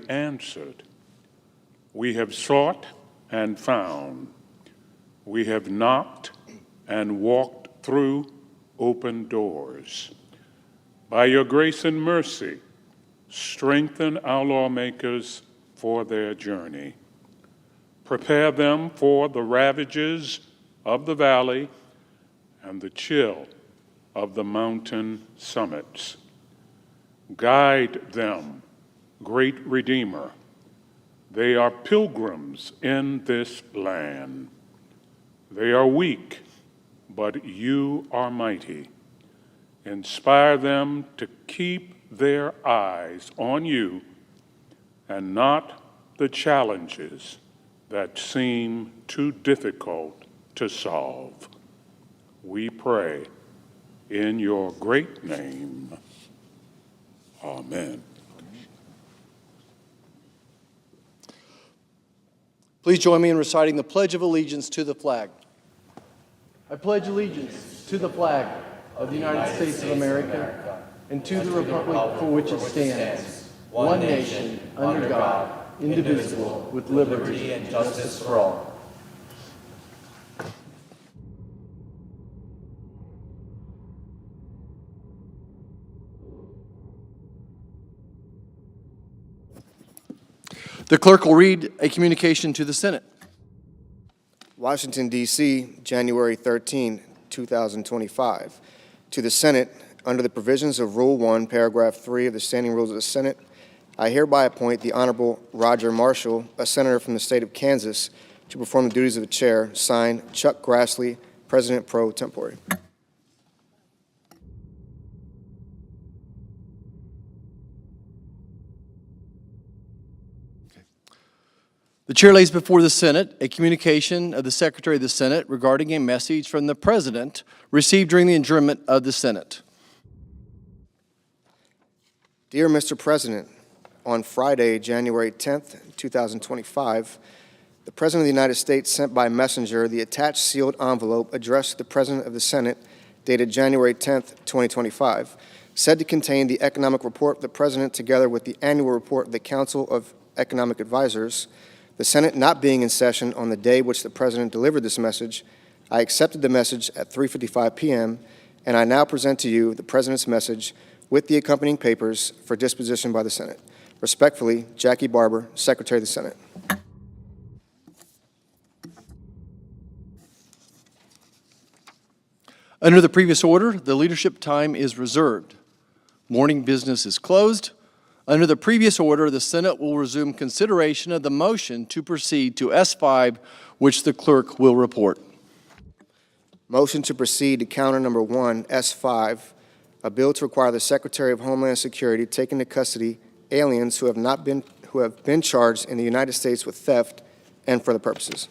answered. We have sought and found. We have knocked and walked through open doors. By your grace and mercy, strengthen our lawmakers for their journey. Prepare them for the ravages of the valley and the chill of the mountain summits. Guide them, great Redeemer. They are pilgrims in this land. They are weak, but you are mighty. Inspire them to keep their eyes on you and not the challenges that seem too difficult to solve. We pray in your great name. Amen. Please join me in reciting the Pledge of Allegiance to the flag. I pledge allegiance to the flag of the United States of America and to the republic for which it stands, one nation, under God, indivisible, with liberty and justice for all. The clerk will read a communication to the Senate. Washington, D.C., January 13, 2025. To the Senate, under the provisions of Rule 1, Paragraph 3 of the Standing Rules of the Senate, I hereby appoint the Honorable Roger Marshall, a senator from the state of Kansas, to perform the duties of the chair. Signed, Chuck Grassley, President pro tempore. The chair lays before the Senate a communication of the Secretary of the Senate regarding a message from the President received during the adjournment of the Senate. Dear Mr. President, on Friday, January 10th, 2025, the President of the United States sent by messenger the attached sealed envelope addressed to the President of the Senate dated January 10th, 2025, said to contain the economic report of the President together with the annual report of the Council of Economic Advisors. The Senate not being in session on the day which the President delivered this message, I accepted the message at 3:55 p.m., and I now present to you the President's message with the accompanying papers for disposition by the Senate. Respectfully, Jackie Barber, Secretary of the Senate. Under the previous order, the leadership time is reserved. Morning business is closed. Under the previous order, the Senate will resume consideration of the motion to proceed to S5, which the clerk will report. Motion to proceed to counter number 1, S5, a bill to require the Secretary of Homeland Security to take into custody aliens who have been charged in the United States with theft and for the purposes.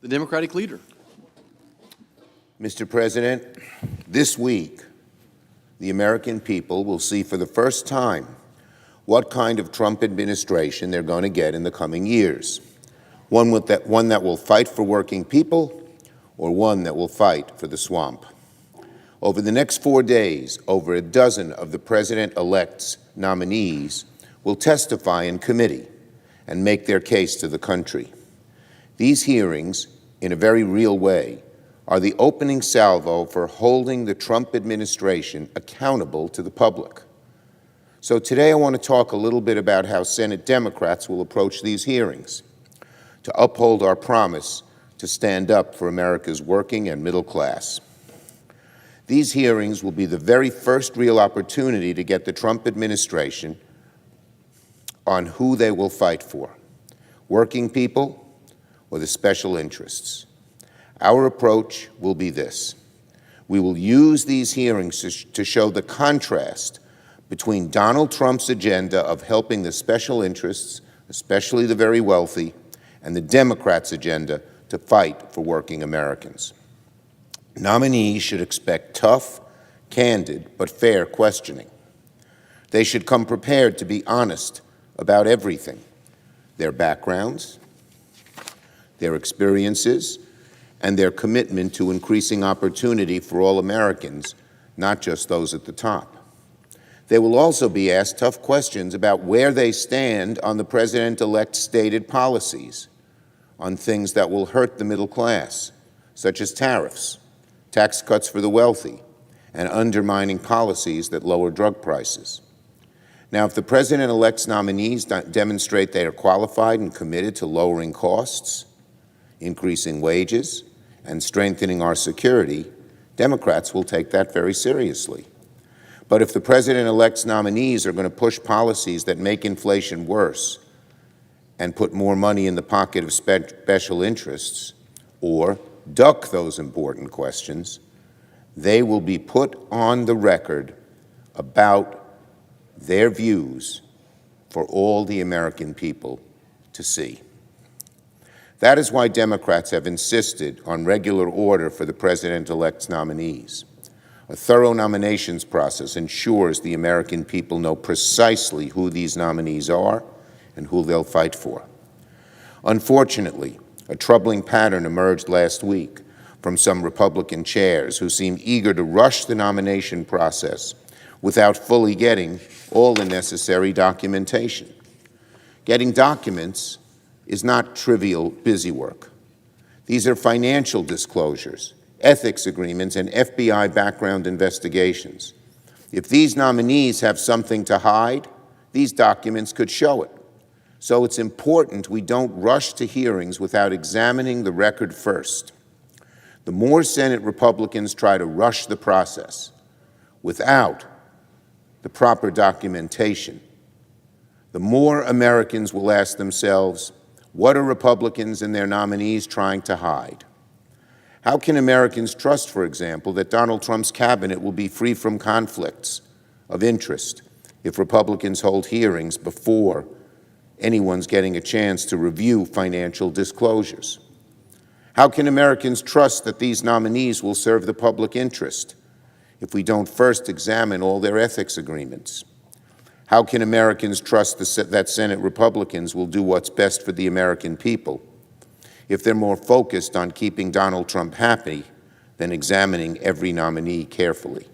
The Democratic leader. Mr. President, this week, the American people will see for the first time what kind of Trump administration they're going to get in the coming years. One that will fight for working people, or one that will fight for the swamp. Over the next 4 days, over a dozen of the President-elect's nominees will testify in committee and make their case to the country. These hearings, in a very real way, are the opening salvo for holding the Trump administration accountable to the public. So today I want to talk a little bit about how Senate Democrats will approach these hearings to uphold our promise to stand up for America's working and middle class. These hearings will be the very first real opportunity to get the Trump administration on who they will fight for, working people or the special interests. Our approach will be this. We will use these hearings to show the contrast between Donald Trump's agenda of helping the special interests, especially the very wealthy, and the Democrats' agenda to fight for working Americans. Nominees should expect tough, candid, but fair questioning. They should come prepared to be honest about everything: their backgrounds, their experiences, and their commitment to increasing opportunity for all Americans, not just those at the top. They will also be asked tough questions about where they stand on the President-elect's stated policies, on things that will hurt the middle class, such as tariffs, tax cuts for the wealthy, and undermining policies that lower drug prices. Now, if the President-elect's nominees demonstrate they are qualified and committed to lowering costs, increasing wages, and strengthening our security, Democrats will take that very seriously. But if the President-elect's nominees are going to push policies that make inflation worse and put more money in the pocket of special interests, or duck those important questions, they will be put on the record about their views for all the American people to see. That is why Democrats have insisted on regular order for the President-elect's nominees. A thorough nominations process ensures the American people know precisely who these nominees are and who they'll fight for. Unfortunately, a troubling pattern emerged last week from some Republican chairs who seemed eager to rush the nomination process without fully getting all the necessary documentation. Getting documents is not trivial busywork. These are financial disclosures, ethics agreements, and FBI background investigations. If these nominees have something to hide, these documents could show it. So it's important we don't rush to hearings without examining the record first. The more Senate Republicans try to rush the process without the proper documentation, the more Americans will ask themselves, what are Republicans and their nominees trying to hide? How can Americans trust, for example, that Donald Trump's cabinet will be free from conflicts of interest if Republicans hold hearings before anyone's getting a chance to review financial disclosures? How can Americans trust that these nominees will serve the public interest if we don't first examine all their ethics agreements? How can Americans trust that Senate Republicans will do what's best for the American people if they're more focused on keeping Donald Trump happy than examining every nominee carefully?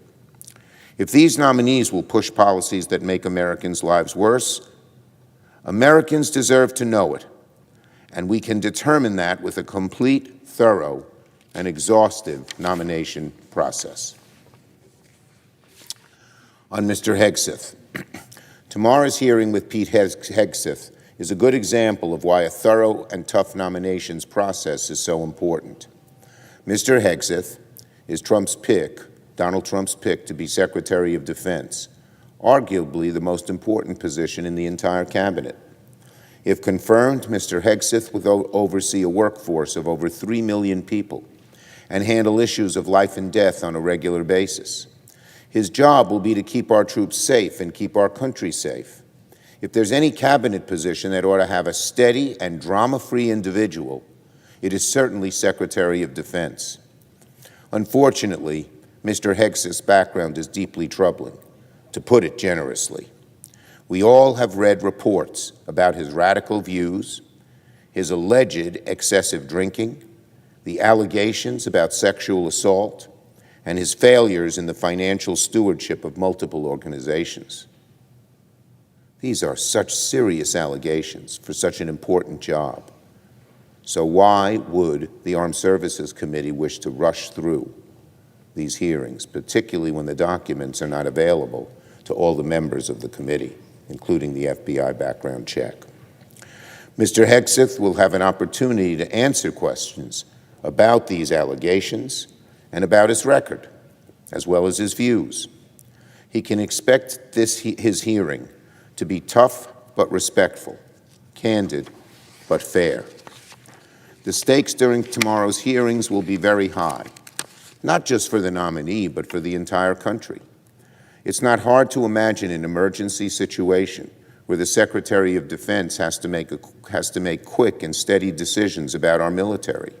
If these nominees will push policies that make Americans' lives worse, Americans deserve to know it, and we can determine that with a complete, thorough, and exhaustive nomination process. On Mr. Hegseth, tomorrow's hearing with Pete Hegseth is a good example of why a thorough and tough nominations process is so important. Mr. Hegseth is Donald Trump's pick to be Secretary of Defense, arguably the most important position in the entire cabinet. If confirmed, Mr. Hegseth will oversee a workforce of over 3 million people and handle issues of life and death on a regular basis. His job will be to keep our troops safe and keep our country safe. If there's any cabinet position that ought to have a steady and drama-free individual, it is certainly Secretary of Defense. Unfortunately, Mr. Hegseth's background is deeply troubling, to put it generously. We all have read reports about his radical views, his alleged excessive drinking, the allegations about sexual assault, and his failures in the financial stewardship of multiple organizations. These are such serious allegations for such an important job. So why would the Armed Services Committee wish to rush through these hearings, particularly when the documents are not available to all the members of the committee, including the FBI background check? Mr. Hegseth will have an opportunity to answer questions about these allegations and about his record, as well as his views. He can expect his hearing to be tough but respectful, candid but fair. The stakes during tomorrow's hearings will be very high, not just for the nominee, but for the entire country. It's not hard to imagine an emergency situation where the Secretary of Defense has to make quick and steady decisions about our military.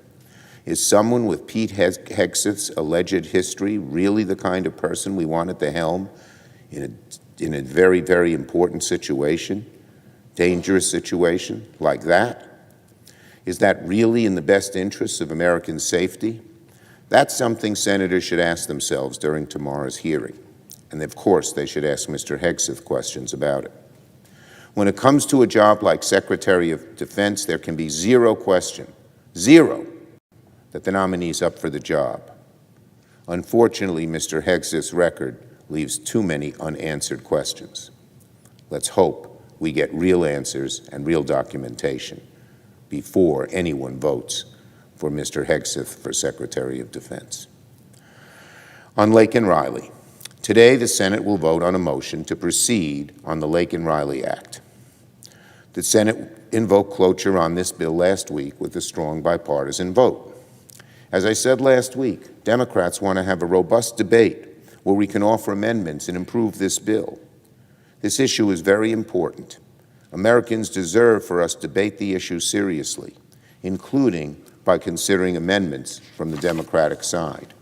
Is someone with Pete Hegseth's alleged history really the kind of person we want at the helm in a very, very important situation, dangerous situation like that? Is that really in the best interests of American safety? That's something senators should ask themselves during tomorrow's hearing. And of course, they should ask Mr. Hegseth questions about it. When it comes to a job like Secretary of Defense, there can be zero question, zero, that the nominee's up for the job. Unfortunately, Mr. Hegseth's record leaves too many unanswered questions. Let's hope we get real answers and real documentation before anyone votes for Mr. Hegseth for Secretary of Defense. On Laken Riley, today the Senate will vote on a motion to proceed on the Laken Riley Act. The Senate invoked cloture on this bill last week with a strong bipartisan vote. As I said last week, Democrats want to have a robust debate where we can offer amendments and improve this bill. This issue is very important. Americans deserve for us to debate the issue seriously, including by considering amendments from the Democratic side.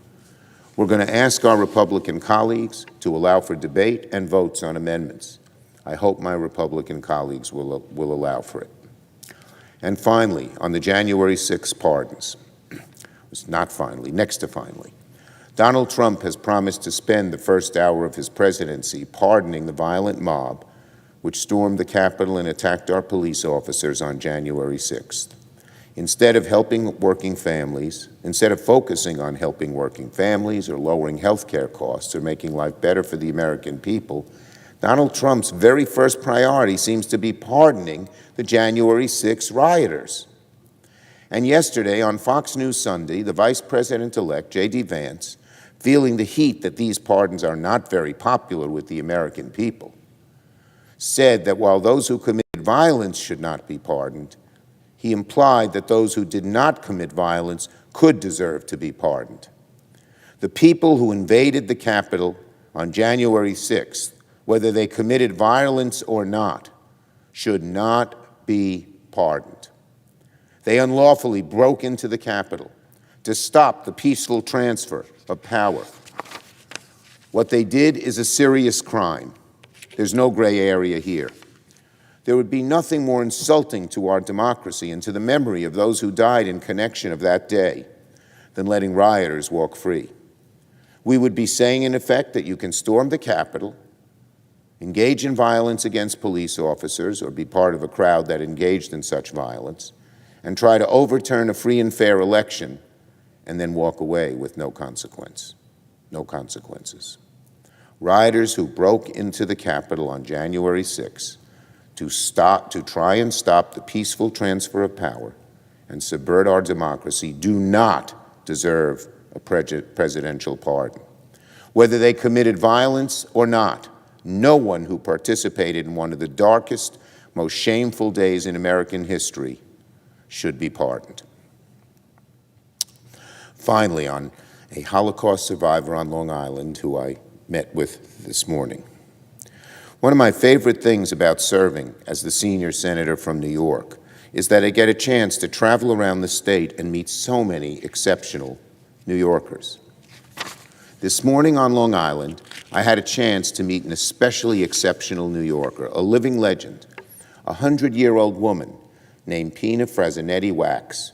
We're going to ask our Republican colleagues to allow for debate and votes on amendments. I hope my Republican colleagues will allow for it. And finally, on the January 6 pardons, it's not finally, next to finally, Donald Trump has promised to spend the first hour of his presidency pardoning the violent mob which stormed the Capitol and attacked our police officers on January 6th. Instead of focusing on helping working families or lowering health care costs or making life better for the American people, Donald Trump's very first priority seems to be pardoning the January 6 rioters. And yesterday on Fox News Sunday, the Vice President-elect, J.D. Vance, feeling the heat that these pardons are not very popular with the American people, said that while those who committed violence should not be pardoned, he implied that those who did not commit violence could deserve to be pardoned. The people who invaded the Capitol on January 6th, whether they committed violence or not, should not be pardoned. They unlawfully broke into the Capitol to stop the peaceful transfer of power. What they did is a serious crime. There's no gray area here. There would be nothing more insulting to our democracy and to the memory of those who died in connection of that day than letting rioters walk free. We would be saying, in effect, that you can storm the Capitol, engage in violence against police officers, or be part of a crowd that engaged in such violence, and try to overturn a free and fair election, and then walk away with no consequences. Rioters who broke into the Capitol on January 6 to try and stop the peaceful transfer of power and subvert our democracy do not deserve a presidential pardon. Whether they committed violence or not, no one who participated in one of the darkest, most shameful days in American history should be pardoned. Finally, on a Holocaust survivor on Long Island who I met with this morning. One of my favorite things about serving as the senior senator from New York is that I get a chance to travel around the state and meet so many exceptional New Yorkers. This morning on Long Island, I had a chance to meet an especially exceptional New Yorker, a living legend, a 100-year-old woman named Pina Frazinetti Wax,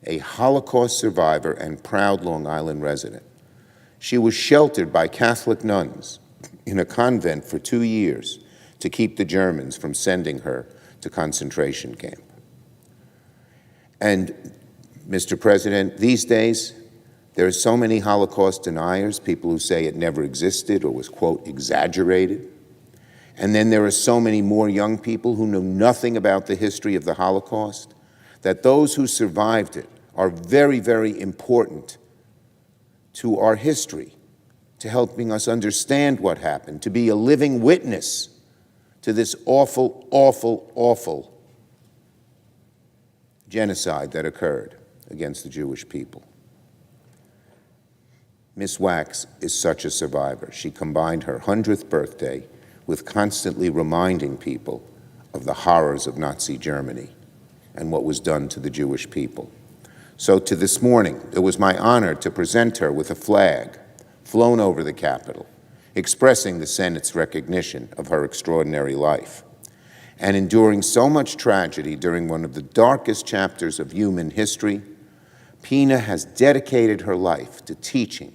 a Holocaust survivor and proud Long Island resident. She was sheltered by Catholic nuns in a convent for 2 years to keep the Germans from sending her to concentration camp. And, Mr. President, these days, there are so many Holocaust deniers, people who say it never existed or was, quote, exaggerated. And then there are so many more young people who know nothing about the history of the Holocaust, that those who survived it are very, very important to our history, to helping us understand what happened, to be a living witness to this awful, awful, awful genocide that occurred against the Jewish people. Miss Wax is such a survivor. She combined her 100th birthday with constantly reminding people of the horrors of Nazi Germany and what was done to the Jewish people. So to this morning, it was my honor to present her with a flag flown over the Capitol, expressing the Senate's recognition of her extraordinary life. And enduring so much tragedy during one of the darkest chapters of human history, Pina has dedicated her life to teaching,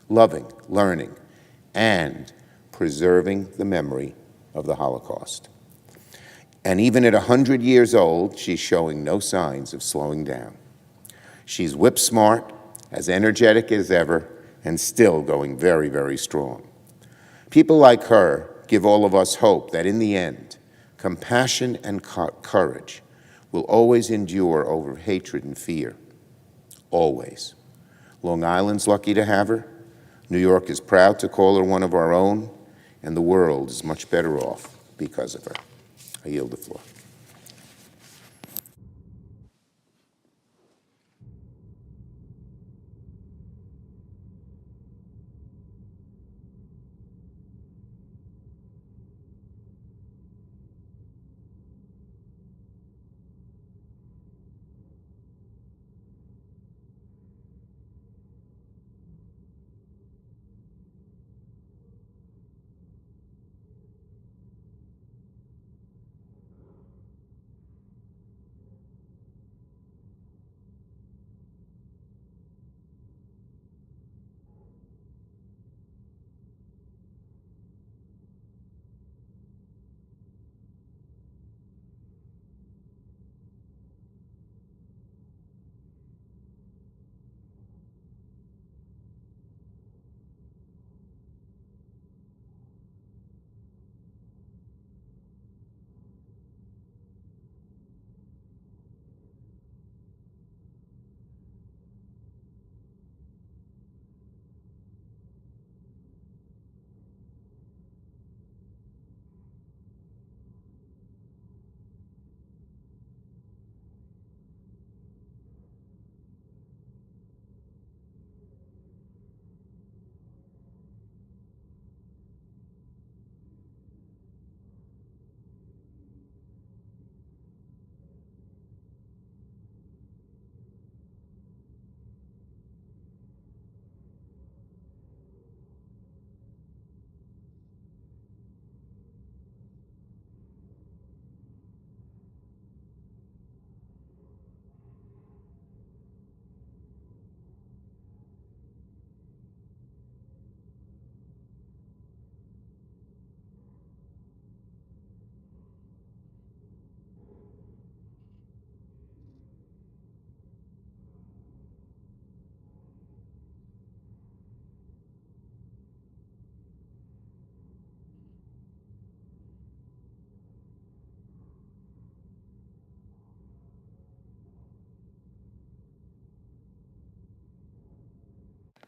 loving, learning, and preserving the memory of the Holocaust. And even at 100 years old, she's showing no signs of slowing down. She's whip smart, as energetic as ever, and still going very, very strong. People like her give all of us hope that in the end, compassion and courage will always endure over hatred and fear. Always. Long Island's lucky to have her. New York is proud to call her one of our own, and the world is much better off because of her. I yield the floor.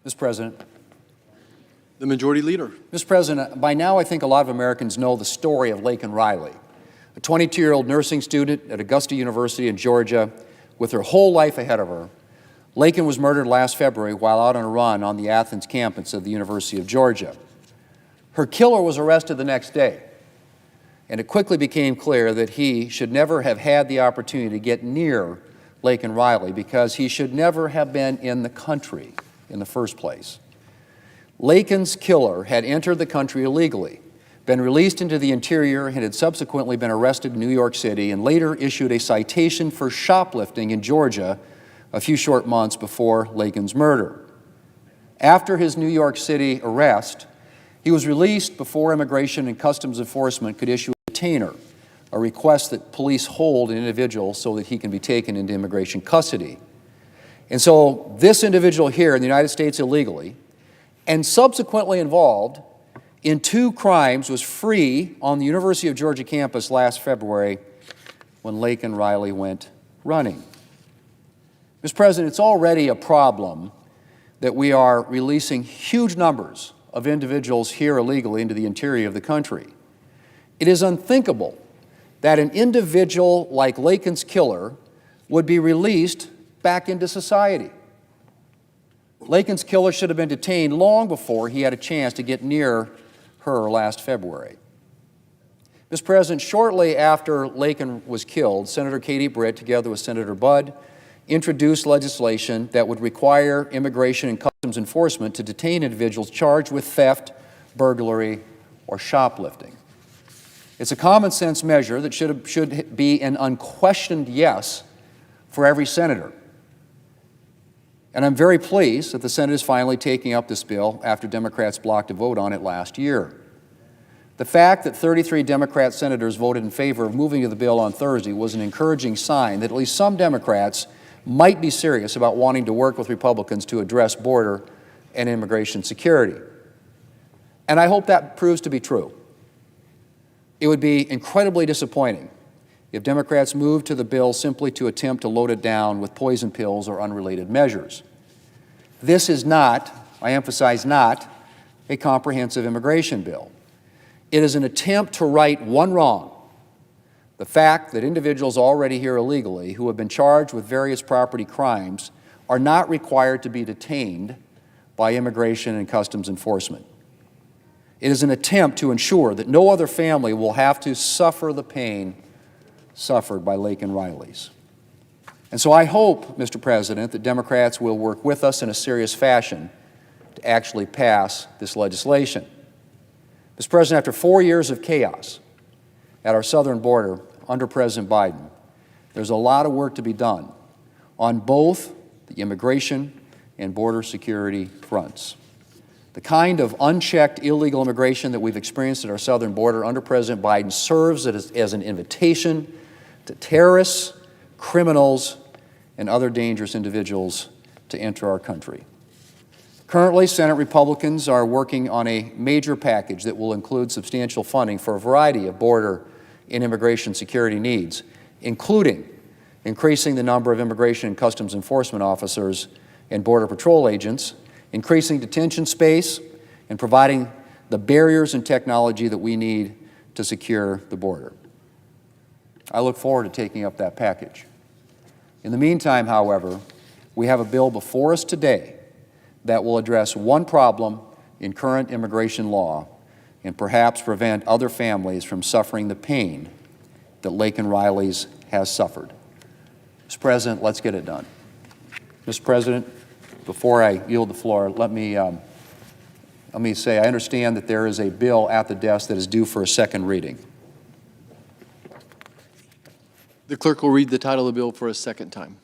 Mr. President. The Majority Leader. Mr. President, by now I think a lot of Americans know the story of Laken Riley, a 22-year-old nursing student at Augusta University in Georgia with her whole life ahead of her. Laken was murdered last February while out on a run on the Athens campus of the University of Georgia. Her killer was arrested the next day. and it quickly became clear that he should never have had the opportunity to get near Laken Riley because he should never have been in the country in the first place. Laken's killer had entered the country illegally, been released into the interior, and had subsequently been arrested in New York City and later issued a citation for shoplifting in Georgia a few short months before Laken's murder. After his New York City arrest, he was released before Immigration and Customs Enforcement could issue a detainer, a request that police hold an individual so that he can be taken into immigration custody. And so this individual here in the United States illegally, and subsequently involved in 2 crimes, was free on the University of Georgia campus last February when Laken Riley went running. Mr. President, it's already a problem that we are releasing huge numbers of individuals here illegally into the interior of the country. It is unthinkable that an individual like Laken's killer would be released back into society. Laken's killer should have been detained long before he had a chance to get near her last February. Mr. President, shortly after Laken was killed, Senator Katie Britt, together with Senator Budd, introduced legislation that would require Immigration and Customs Enforcement to detain individuals charged with theft, burglary, or shoplifting. It's a common sense measure that should be an unquestioned yes for every senator. And I'm very pleased that the Senate is finally taking up this bill after Democrats blocked a vote on it last year. The fact that 33 Democrat senators voted in favor of moving to the bill on Thursday was an encouraging sign that at least some Democrats might be serious about wanting to work with Republicans to address border and immigration security. And I hope that proves to be true. It would be incredibly disappointing if Democrats moved to the bill simply to attempt to load it down with poison pills or unrelated measures. This is not, I emphasize not, a comprehensive immigration bill. It is an attempt to right one wrong: the fact that individuals already here illegally who have been charged with various property crimes are not required to be detained by Immigration and Customs Enforcement. It is an attempt to ensure that no other family will have to suffer the pain suffered by Laken Riley's. And so I hope, Mr. President, that Democrats will work with us in a serious fashion to actually pass this legislation. Mr. President, after 4 years of chaos at our southern border under President Biden, there's a lot of work to be done on both the immigration and border security fronts. The kind of unchecked illegal immigration that we've experienced at our southern border under President Biden serves as an invitation to terrorists, criminals, and other dangerous individuals to enter our country. Currently, Senate Republicans are working on a major package that will include substantial funding for a variety of border and immigration security needs, including increasing the number of Immigration and Customs Enforcement officers and Border Patrol agents, increasing detention space, and providing the barriers and technology that we need to secure the border. I look forward to taking up that package. In the meantime, however, we have a bill before us today that will address one problem in current immigration law and perhaps prevent other families from suffering the pain that Laken Riley's has suffered. Mr. President, let's get it done. Mr. President, before I yield the floor, let me say I understand that there is a bill at the desk that is due for a second reading. The clerk will read the title of the bill for a second time.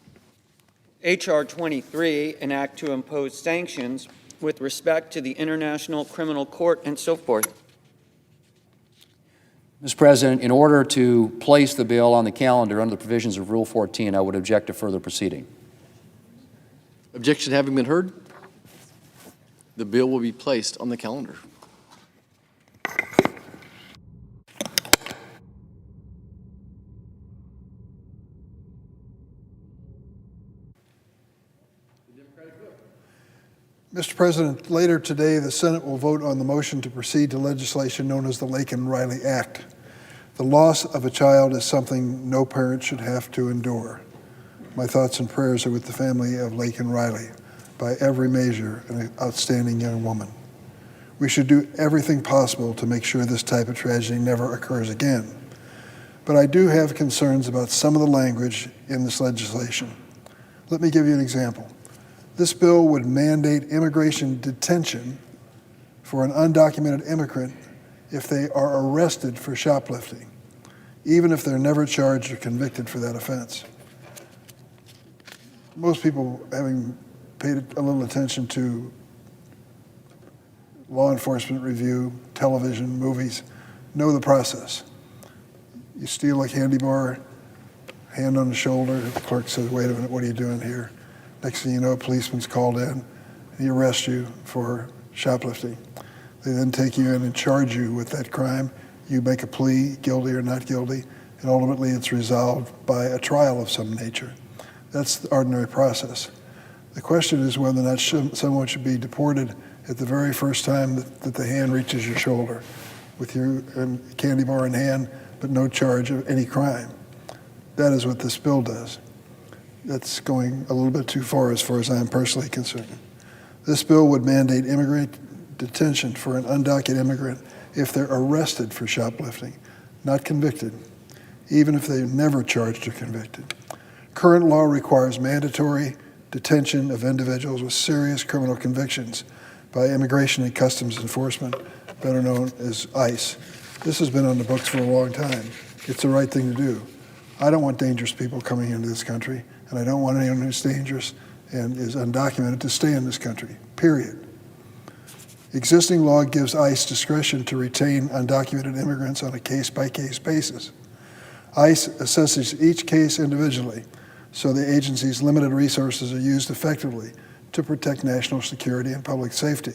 H.R. 23, an act to impose sanctions with respect to the International Criminal Court and so forth. Mr. President, in order to place the bill on the calendar under the provisions of Rule 14, I would object to further proceeding. Objection having been heard, the bill will be placed on the calendar. Mr. President, later today, the Senate will vote on the motion to proceed to legislation known as the Laken Riley Act. The loss of a child is something no parent should have to endure. My thoughts and prayers are with the family of Laken Riley, by every measure an outstanding young woman. We should do everything possible to make sure this type of tragedy never occurs again. But I do have concerns about some of the language in this legislation. Let me give you an example. This bill would mandate immigration detention for an undocumented immigrant if they are arrested for shoplifting, even if they're never charged or convicted for that offense. Most people, having paid a little attention to law enforcement review, television, movies, know the process. You steal a candy bar, hand on the shoulder, the clerk says, wait a minute, what are you doing here? Next thing you know, a policeman's called in, and he arrests you for shoplifting. They then take you in and charge you with that crime. You make a plea, guilty or not guilty, and ultimately it's resolved by a trial of some nature. That's the ordinary process. The question is whether or not someone should be deported at the very first time that the hand reaches your shoulder with your candy bar in hand, but no charge of any crime. That is what this bill does. That's going a little bit too far as I'm personally concerned. This bill would mandate immigrant detention for an undocumented immigrant if they're arrested for shoplifting, not convicted, even if they're never charged or convicted. Current law requires mandatory detention of individuals with serious criminal convictions by Immigration and Customs Enforcement, better known as ICE. This has been on the books for a long time. It's the right thing to do. I don't want dangerous people coming into this country, and I don't want anyone who's dangerous and is undocumented to stay in this country, period. Existing law gives ICE discretion to retain undocumented immigrants on a case-by-case basis. ICE assesses each case individually, so the agency's limited resources are used effectively to protect national security and public safety.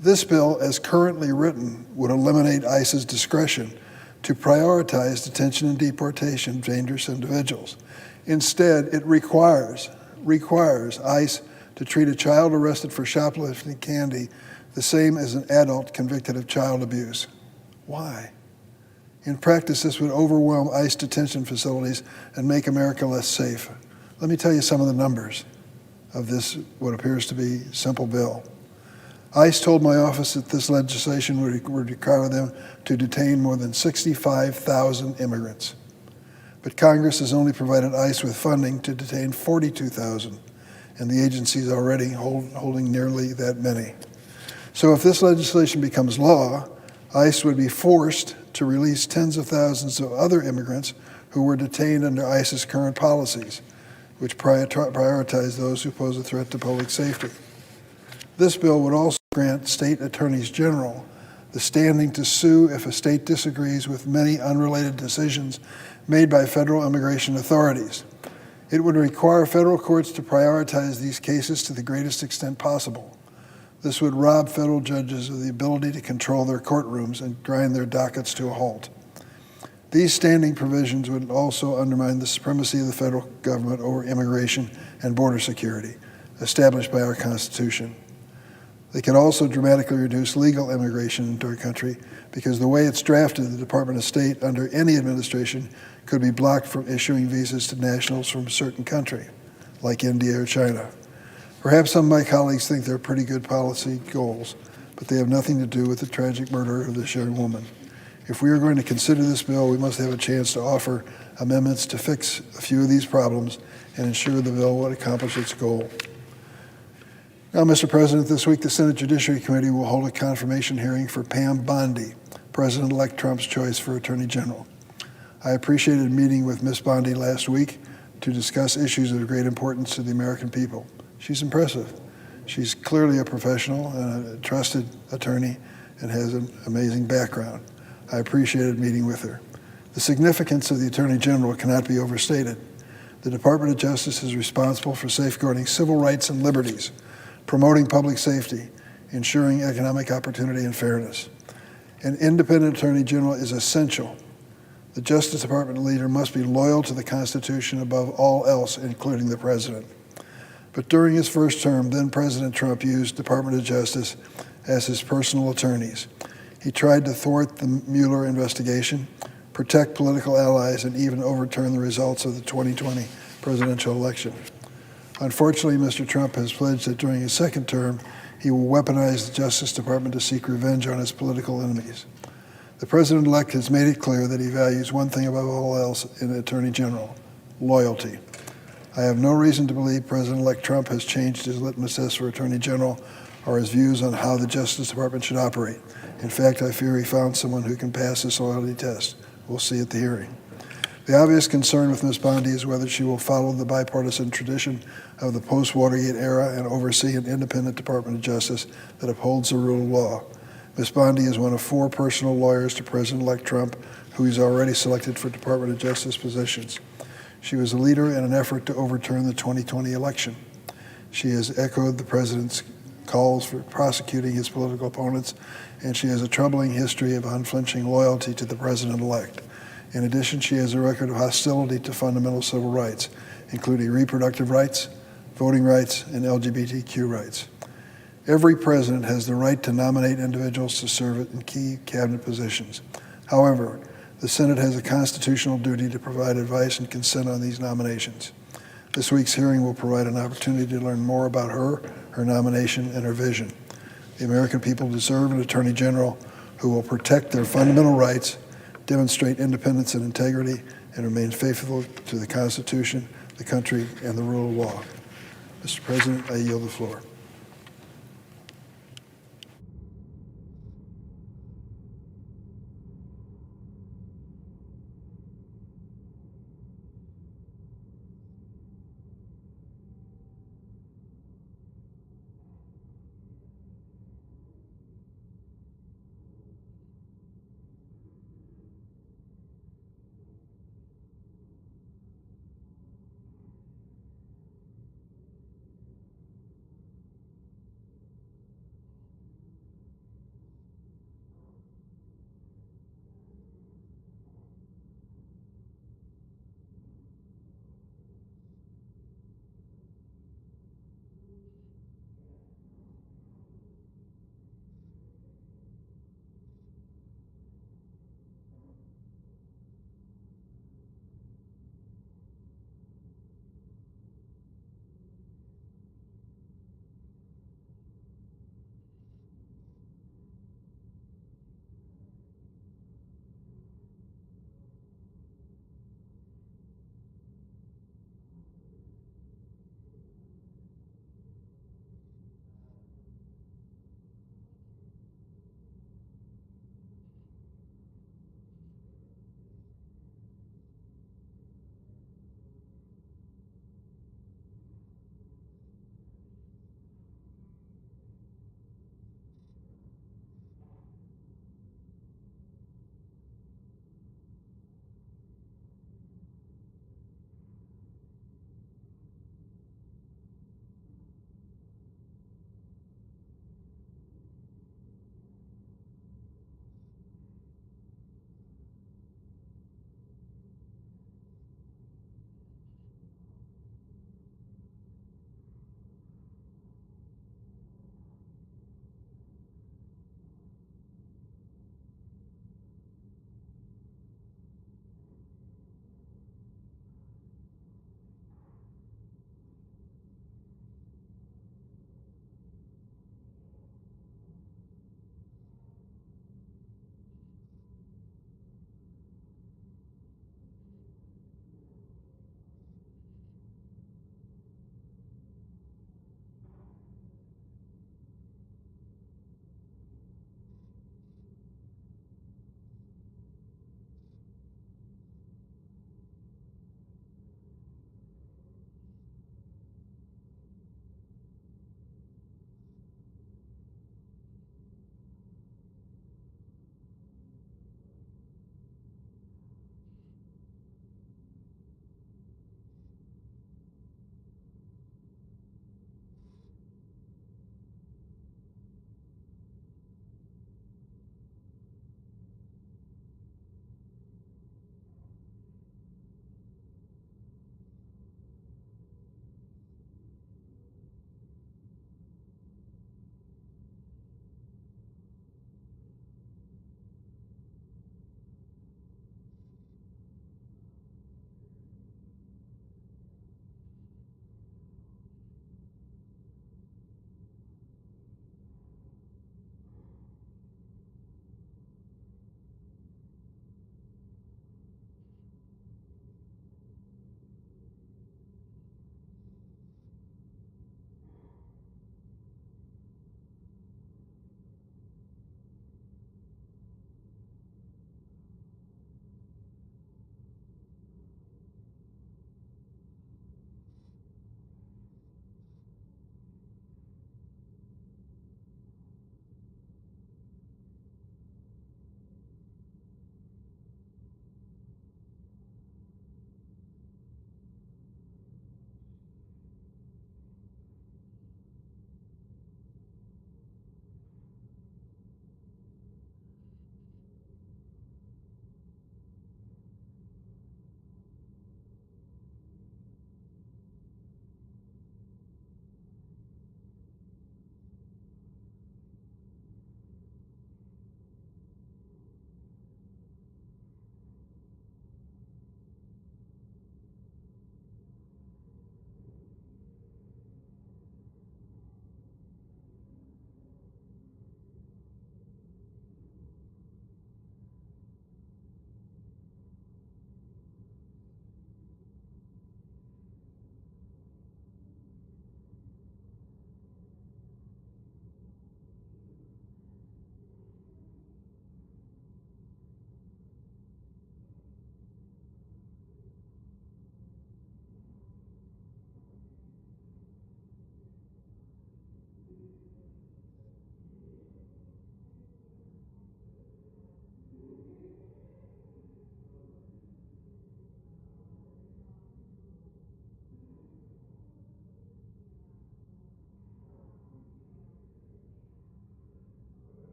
This bill, as currently written, would eliminate ICE's discretion to prioritize detention and deportation of dangerous individuals. Instead, it requires ICE to treat a child arrested for shoplifting candy the same as an adult convicted of child abuse. Why? In practice, this would overwhelm ICE detention facilities and make America less safe. Let me tell you some of the numbers of this, what appears to be simple bill. ICE told my office that this legislation would require them to detain more than 65,000 immigrants. But Congress has only provided ICE with funding to detain 42,000, and the agency is already holding nearly that many. So if this legislation becomes law, ICE would be forced to release tens of thousands of other immigrants who were detained under ICE's current policies, which prioritize those who pose a threat to public safety. This bill would also grant state attorneys general the standing to sue if a state disagrees with many unrelated decisions made by federal immigration authorities. It would require federal courts to prioritize these cases to the greatest extent possible. This would rob federal judges of the ability to control their courtrooms and grind their dockets to a halt. These standing provisions would also undermine the supremacy of the federal government over immigration and border security, established by our Constitution. They could also dramatically reduce legal immigration into our country because the way it's drafted, the Department of State under any administration could be blocked from issuing visas to nationals from a certain country, like India or China. Perhaps some of my colleagues think they're pretty good policy goals, but they have nothing to do with the tragic murder of this young woman. If we are going to consider this bill, we must have a chance to offer amendments to fix a few of these problems and ensure the bill will accomplish its goal. Now, Mr. President, this week the Senate Judiciary Committee will hold a confirmation hearing for Pam Bondi, President-elect Trump's choice for Attorney General. I appreciated meeting with Ms. Bondi last week to discuss issues of great importance to the American people. She's impressive. She's clearly a professional and a trusted attorney and has an amazing background. I appreciated meeting with her. The significance of the Attorney General cannot be overstated. The Department of Justice is responsible for safeguarding civil rights and liberties, promoting public safety, ensuring economic opportunity and fairness. An independent Attorney General is essential. The Justice Department leader must be loyal to the Constitution above all else, including the President. But during his first term, then President Trump used Department of Justice as his personal attorneys. He tried to thwart the Mueller investigation, protect political allies, and even overturn the results of the 2020 presidential election. Unfortunately, Mr. Trump has pledged that during his second term, he will weaponize the Justice Department to seek revenge on his political enemies. The President-elect has made it clear that he values one thing above all else in an Attorney General: loyalty. I have no reason to believe President-elect Trump has changed his litmus test for Attorney General or his views on how the Justice Department should operate. In fact, I fear he found someone who can pass this loyalty test. We'll see at the hearing. The obvious concern with Ms. Bondi is whether she will follow the bipartisan tradition of the post-Watergate era and oversee an independent Department of Justice that upholds the rule of law. Ms. Bondi is one of 4 personal lawyers to President-elect Trump who he's already selected for Department of Justice positions. She was a leader in an effort to overturn the 2020 election. She has echoed the president's calls for prosecuting his political opponents, and she has a troubling history of unflinching loyalty to the president-elect. In addition, she has a record of hostility to fundamental civil rights, including reproductive rights, voting rights, and LGBTQ rights. Every president has the right to nominate individuals to serve in key cabinet positions. However, the Senate has a constitutional duty to provide advice and consent on these nominations. This week's hearing will provide an opportunity to learn more about her nomination, and her vision. The American people deserve an Attorney General who will protect their fundamental rights, demonstrate independence and integrity, and remain faithful to the Constitution, the country, and the rule of law. Mr. President, I yield the floor.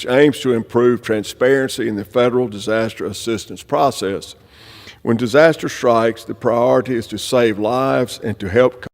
which aims to improve transparency in the federal disaster assistance process. When disaster strikes, the priority is to save lives and to help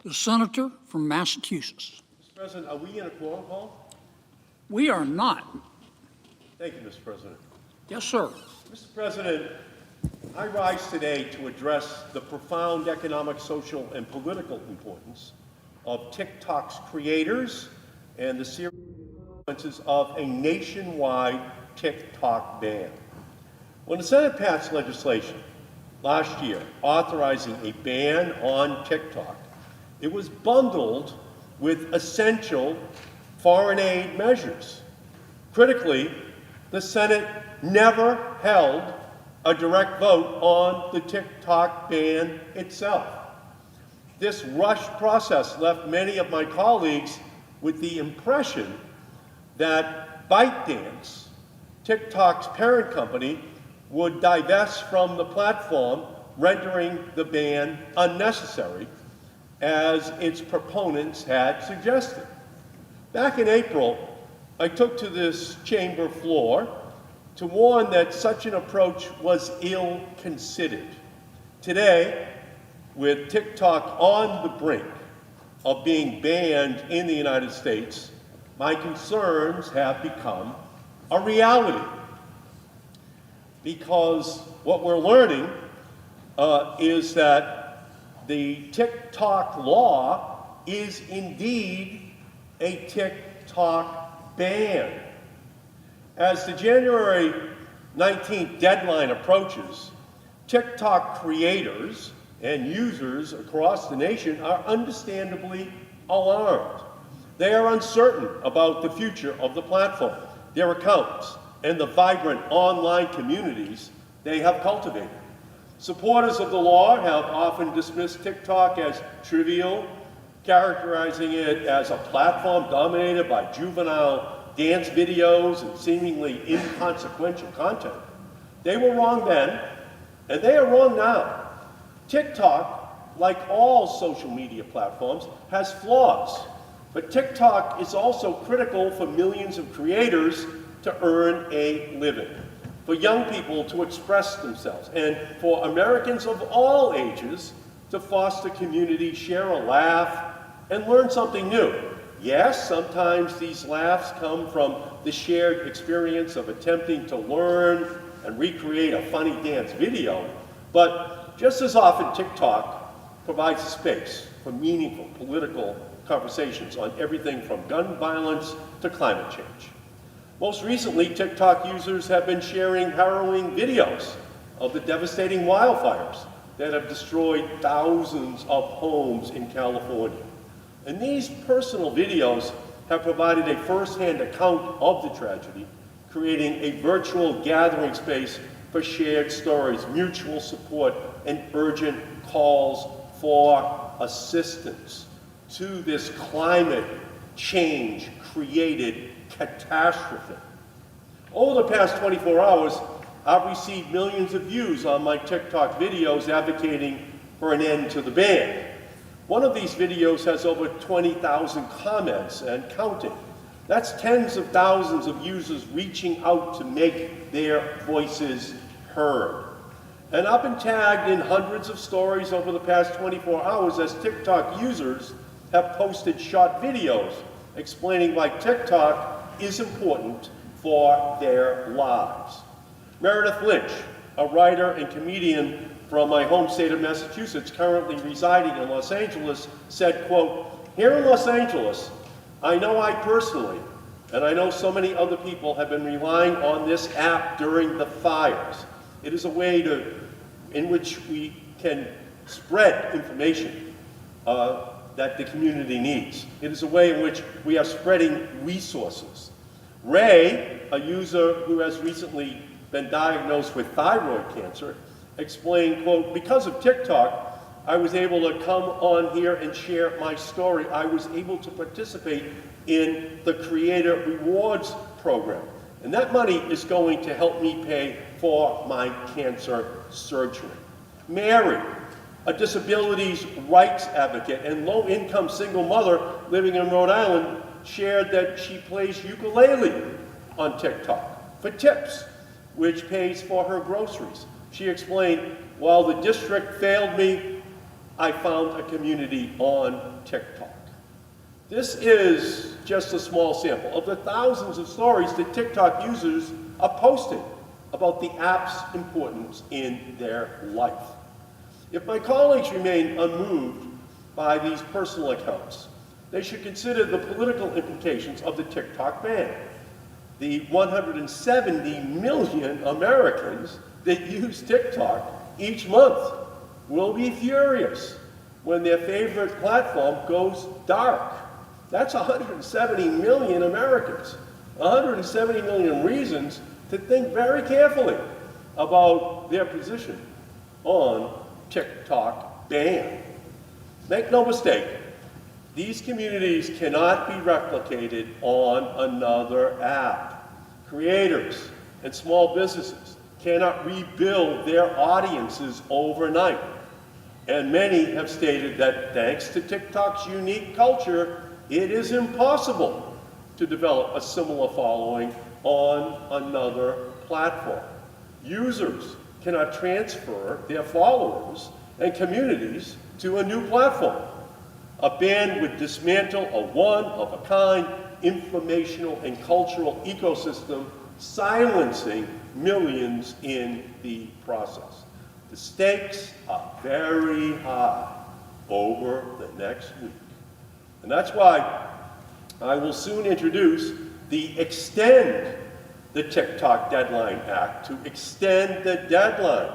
the senator from Massachusetts. Mr. President, are we in a quorum call? We are not. Thank you, Mr. President. Yes, sir. Mr. President, I rise today to address the profound economic, social, and political importance of TikTok's creators and the serious consequences of a nationwide TikTok ban. When the Senate passed legislation last year authorizing a ban on TikTok, it was bundled with essential foreign aid measures. Critically, the Senate never held a direct vote on the TikTok ban itself. This rushed process left many of my colleagues with the impression that ByteDance, TikTok's parent company, would divest from the platform, rendering the ban unnecessary, as its proponents had suggested. Back in April, I took to this chamber floor to warn that such an approach was ill-considered. Today, with TikTok on the brink of being banned in the United States, my concerns have become a reality. Because what we're learning is that the TikTok law is indeed a TikTok ban. As the January 19th deadline approaches, TikTok creators and users across the nation are understandably alarmed. They are uncertain about the future of the platform, their accounts, and the vibrant online communities they have cultivated. Supporters of the law have often dismissed TikTok as trivial, characterizing it as a platform dominated by juvenile dance videos and seemingly inconsequential content. They were wrong then, and they are wrong now. TikTok, like all social media platforms, has flaws, but TikTok is also critical for millions of creators to earn a living, for young people to express themselves, and for Americans of all ages to foster community, share a laugh, and learn something new. Yes, sometimes these laughs come from the shared experience of attempting to learn and recreate a funny dance video, but just as often TikTok provides a space for meaningful political conversations on everything from gun violence to climate change. Most recently, TikTok users have been sharing harrowing videos of the devastating wildfires that have destroyed thousands of homes in California. And these personal videos have provided a first-hand account of the tragedy, creating a virtual gathering space for shared stories, mutual support, and urgent calls for assistance to this climate change-created catastrophe. Over the past 24 hours, I've received millions of views on my TikTok videos advocating for an end to the ban. One of these videos has over 20,000 comments and counting. That's tens of thousands of users reaching out to make their voices heard. And I've been tagged in hundreds of stories over the past 24 hours as TikTok users have posted short videos explaining why TikTok is important for their lives. Meredith Lynch, a writer and comedian from my home state of Massachusetts, currently residing in Los Angeles, said, quote, "Here in Los Angeles, I know I personally, and I know so many other people have been relying on this app during the fires. It is a way in which we can spread information that the community needs. It is a way in which we are spreading resources." Ray, a user who has recently been diagnosed with thyroid cancer, explained, quote, "Because of TikTok, I was able to come on here and share my story. I was able to participate in the Creator Rewards program. And that money is going to help me pay for my cancer surgery." Mary, a disabilities rights advocate and low-income single mother living in Rhode Island, shared that she plays ukulele on TikTok for tips, which pays for her groceries. She explained, "While the district failed me, I found a community on TikTok. This is just a small sample of the thousands of stories that TikTok users are posting about the app's importance in their life. If my colleagues remain unmoved by these personal accounts, they should consider the political implications of the TikTok ban. The 170 million Americans that use TikTok each month will be furious when their favorite platform goes dark. That's 170 million Americans, 170 million reasons to think very carefully about their position on TikTok ban. Make no mistake, these communities cannot be replicated on another app. Creators and small businesses cannot rebuild their audiences overnight. And many have stated that thanks to TikTok's unique culture, it is impossible to develop a similar following on another platform. Users cannot transfer their followers and communities to a new platform. A ban would dismantle a one-of-a-kind informational and cultural ecosystem, silencing millions in the process. The stakes are very high over the next week. And that's why I will soon introduce the Extend the TikTok Deadline Act to extend the deadline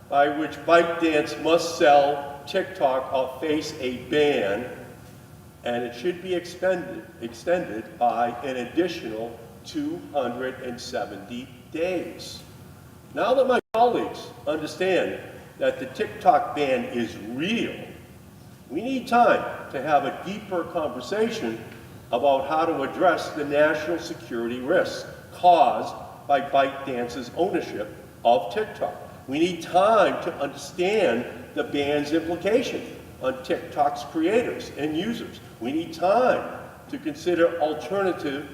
by which ByteDance must sell TikTok or face a ban, and it should be extended by an additional 270 days. Now that my colleagues understand that the TikTok ban is real, we need time to have a deeper conversation about how to address the national security risks caused by ByteDance's ownership of TikTok. We need time to understand the ban's implication on TikTok's creators and users. We need time to consider alternative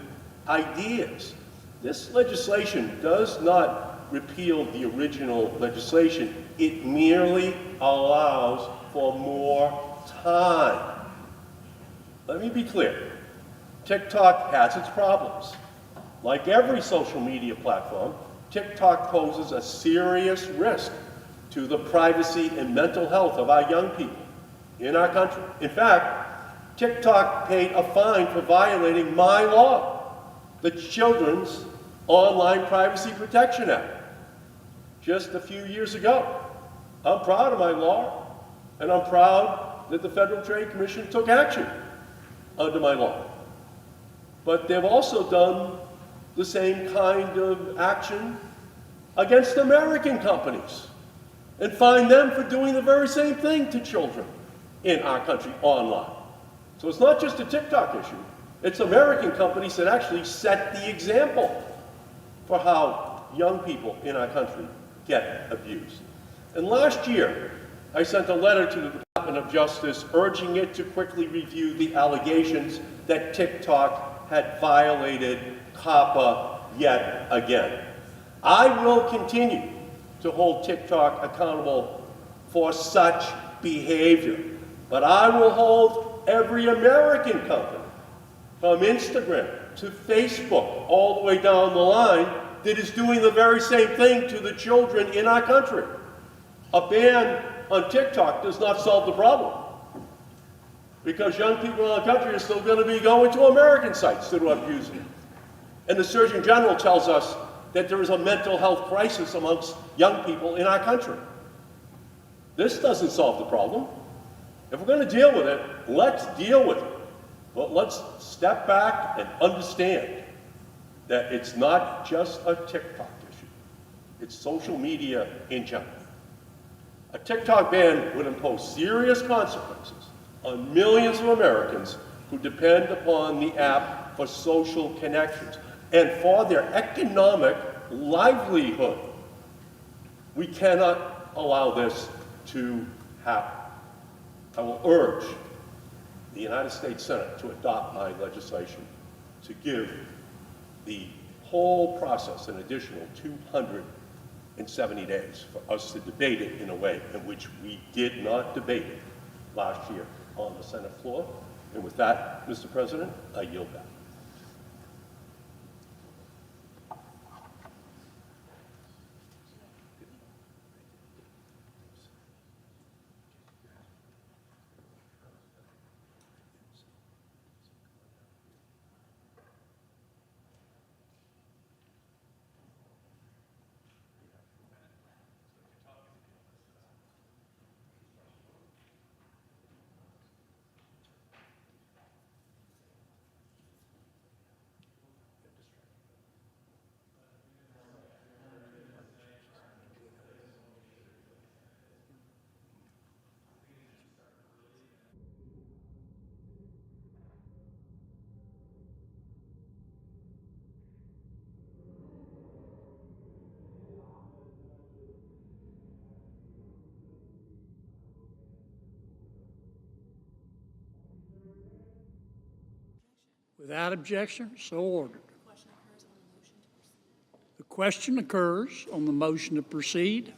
ideas. This legislation does not repeal the original legislation. It merely allows for more time. Let me be clear. TikTok has its problems. Like every social media platform, TikTok poses a serious risk to the privacy and mental health of our young people in our country. In fact, TikTok paid a fine for violating my law, the Children's Online Privacy Protection Act, just a few years ago. I'm proud of my law, and I'm proud that the Federal Trade Commission took action under my law. But they've also done the same kind of action against American companies and fined them for doing the very same thing to children in our country online. So it's not just a TikTok issue. It's American companies that actually set the example for how young people in our country get abused. And last year, I sent a letter to the Department of Justice urging it to quickly review the allegations that TikTok had violated COPPA yet again. I will continue to hold TikTok accountable for such behavior, but I will hold every American company, from Instagram to Facebook, all the way down the line, that is doing the very same thing to the children in our country. A ban on TikTok does not solve the problem, because young people in our country are still going to be going to American sites that are abusing it. And the Surgeon General tells us that there is a mental health crisis amongst young people in our country. This doesn't solve the problem. If we're going to deal with it, let's deal with it. But let's step back and understand that it's not just a TikTok issue. It's social media in general. A TikTok ban would impose serious consequences on millions of Americans who depend upon the app for social connections and for their economic livelihood. We cannot allow this to happen. I will urge the United States Senate to adopt my legislation to give the whole process an additional 270 days for us to debate it in a way in which we did not debate it last year on the Senate floor. And with that, Mr. President, I yield back. Without objection, so ordered. The question occurs on the motion to proceed.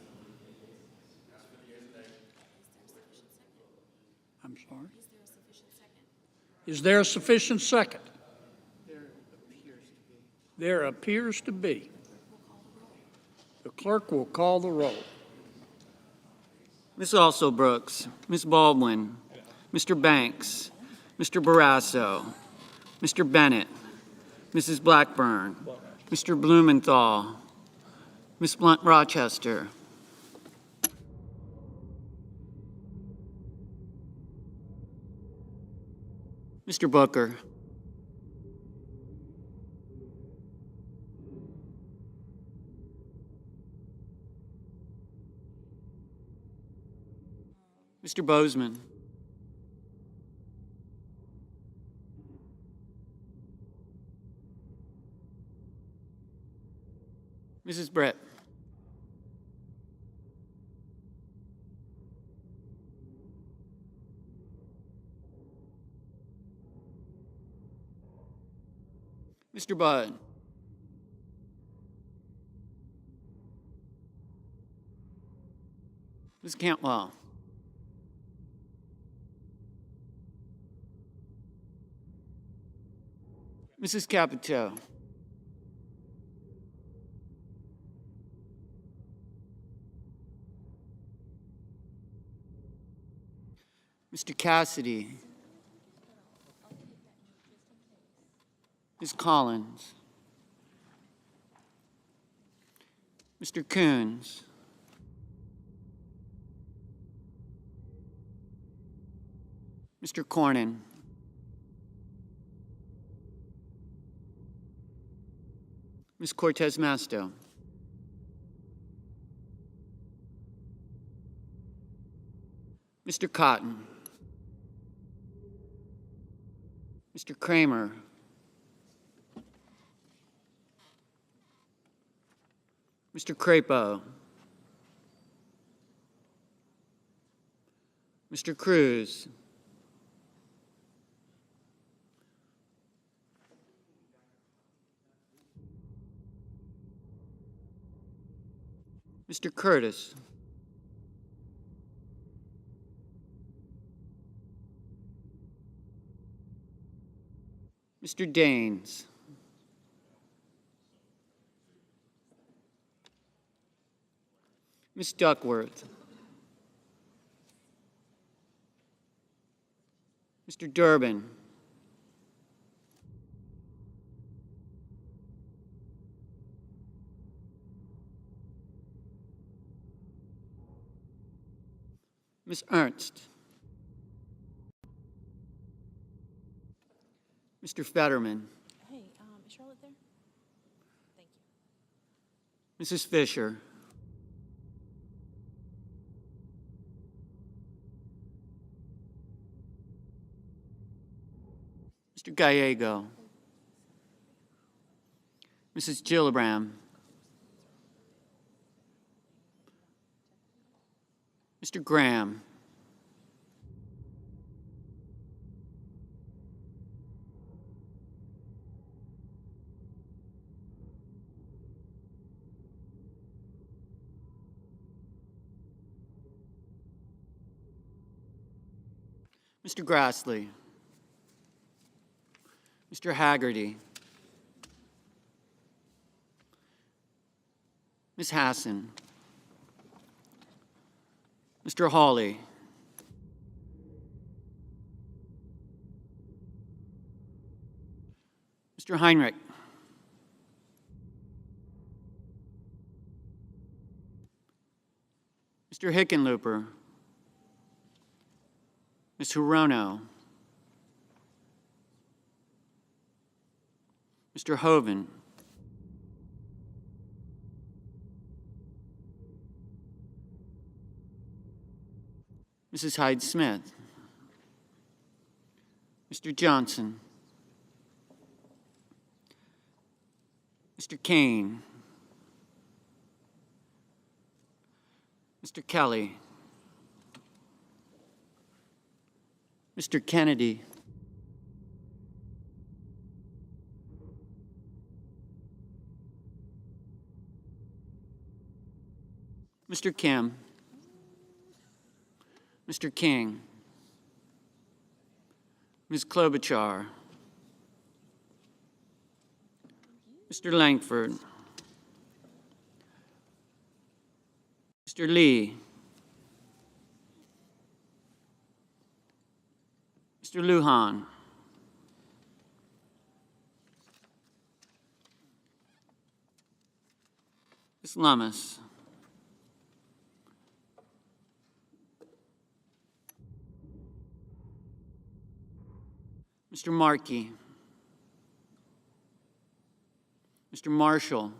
I'm sorry? Is there a sufficient second? There appears to be. The clerk will call the roll. Ms. Alsobrooks, Ms. Baldwin, Mr. Banks, Mr. Barrasso, Mr. Bennett, Mrs. Blackburn, Mr. Blumenthal, Ms. Blunt Rochester, Mr. Booker, Mr. Bozeman, Mrs. Brett, Mr. Budd, Ms. Cantwell, Mrs. Capito, Mr. Cassidy, Ms. Collins, Mr. Coons, Mr. Cornyn, Ms. Cortez Masto, Mr. Cotton, Mr. Kramer, Mr. Crapo, Mr. Cruz, Mr. Curtis, Mr. Daines, Ms. Duckworth, Mr. Durbin, Ms. Ernst, Mr. Fetterman, Hey, is Charlotte there? Thank you. Mrs. Fisher, Mr. Gallego, Mrs. Gillibrand, Mr. Graham, Mr. Grassley, Mr. Haggerty, Ms. Hassan, Mr. Hawley, Mr. Heinrich, Mr. Hickenlooper, Ms. Hirono, Mr. Hoven, Mrs. Hyde-Smith, Mr. Johnson, Mr. Kane, Mr. Kelly, Mr. Kennedy, Mr. Kim, Mr. King, Ms. Klobuchar, Mr. Langford, Mr. Lee, Mr. Lujan, Ms. Lummis, Mr. Markey, Mr. Marshall,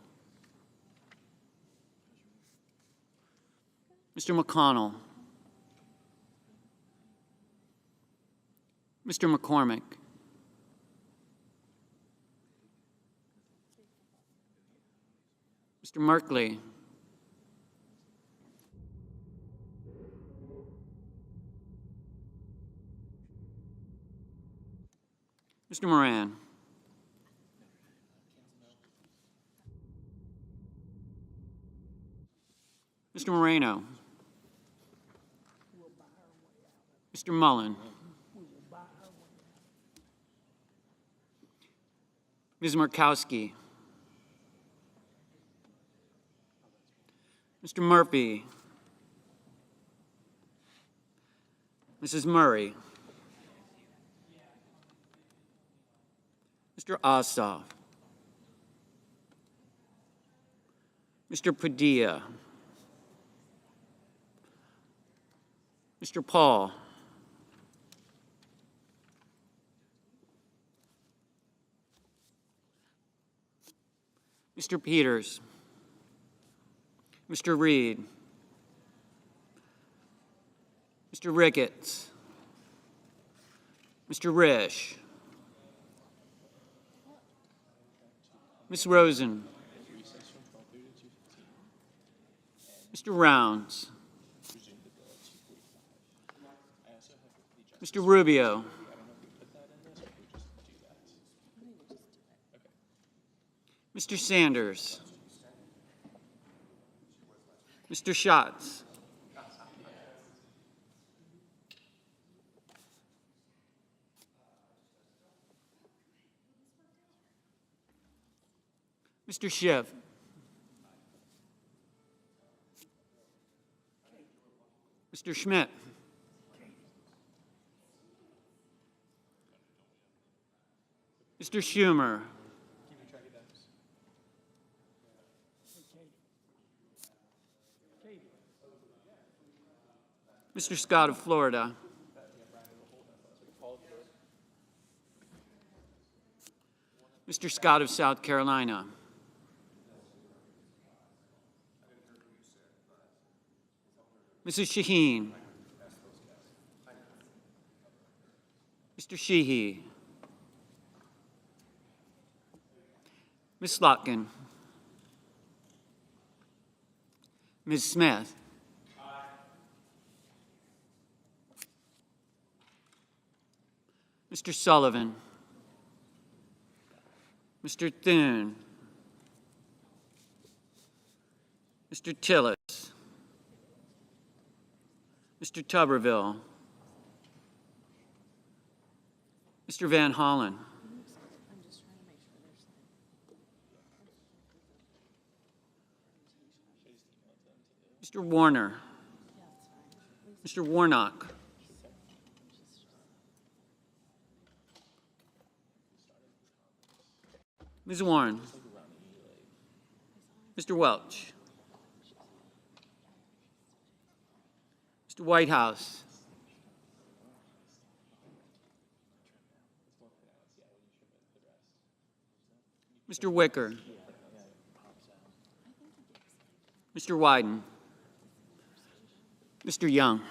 Mr. McConnell, Mr. McCormick, Mr. Merkley, Mr. Moran, Mr. Moreno, Mr. Mullen, Ms. Murkowski, Mr. Murphy, Mrs. Murray, Mr. Ossoff, Mr. Padilla, Mr. Paul, Mr. Peters, Mr. Reed, Mr. Ricketts, Mr. Risch, Ms. Rosen, Mr. Rounds, Mr. Rubio, Mr. Sanders, Mr. Schatz, Mr. Schiff, Mr. Schmidt, Mr. Schumer, Mr. Scott of Florida, Mr. Scott of South Carolina, Mrs. Shaheen, Mr. Sheehy, Ms. Slotkin, Ms. Smith, Mr. Sullivan, Mr. Thune, Mr. Tillis, Mr. Tuberville, Mr. Van Hollen. Mr. Warner. Mr. Warnock. Ms. Warren. Mr. Welch. Mr. Whitehouse. Mr. Wicker. Mr. Wyden. Mr. Young.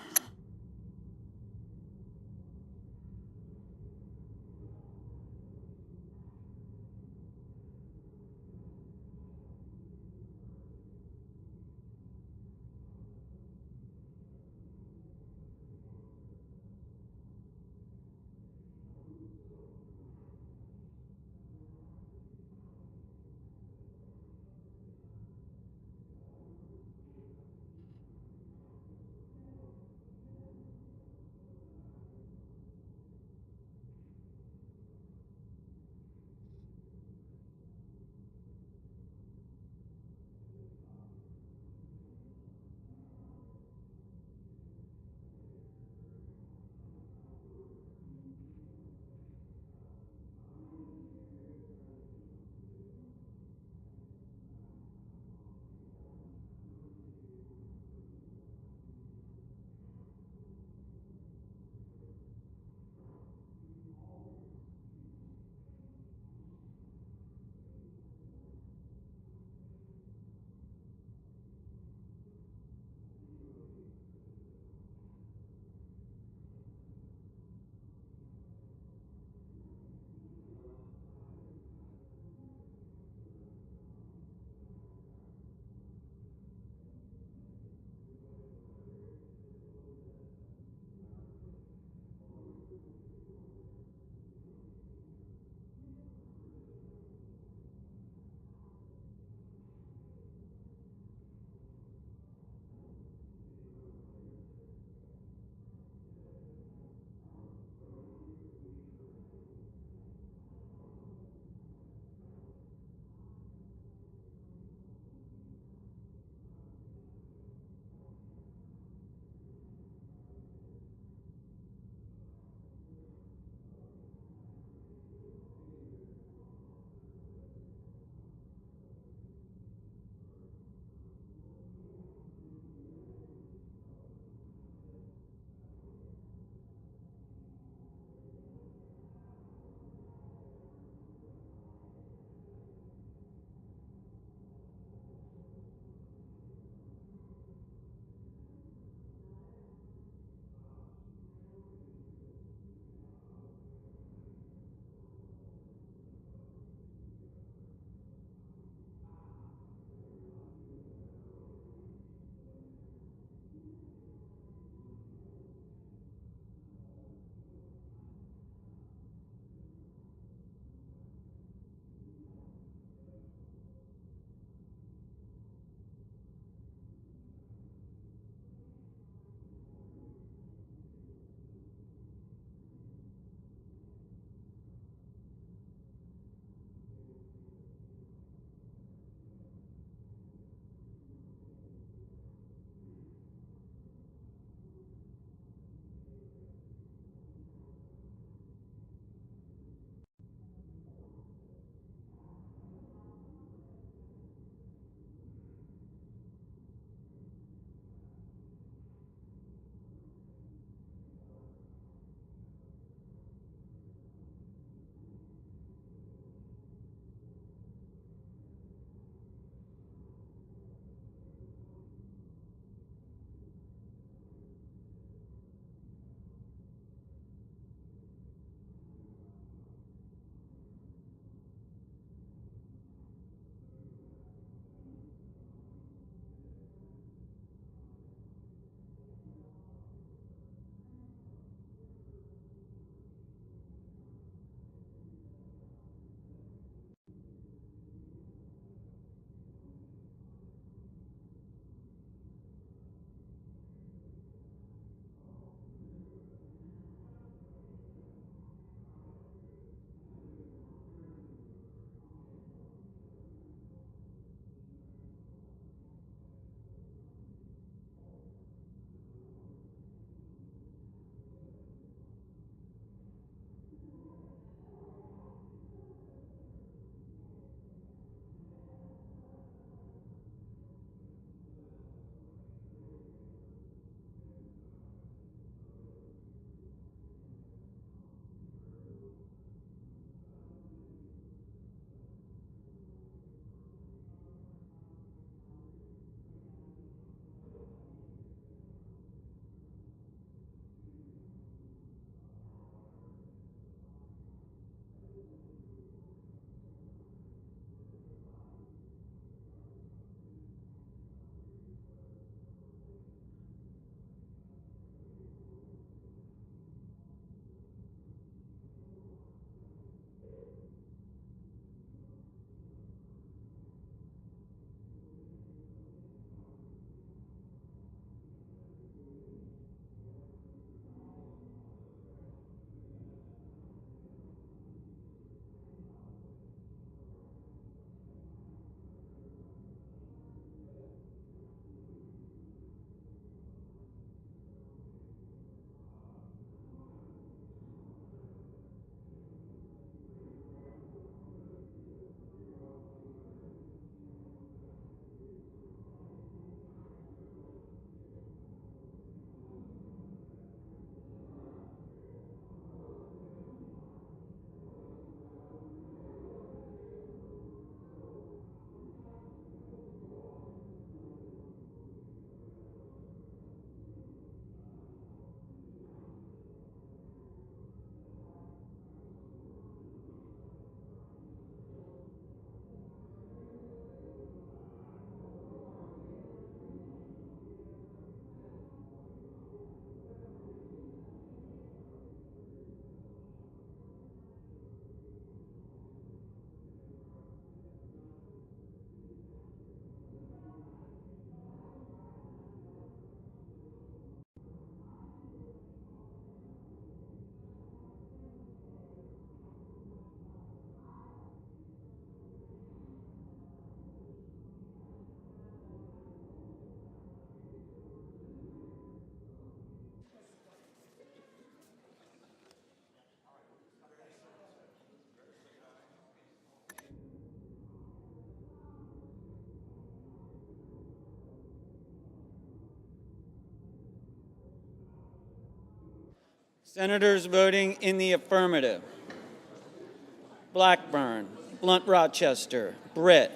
Senators voting in the affirmative: Blackburn, Blunt Rochester, Britt,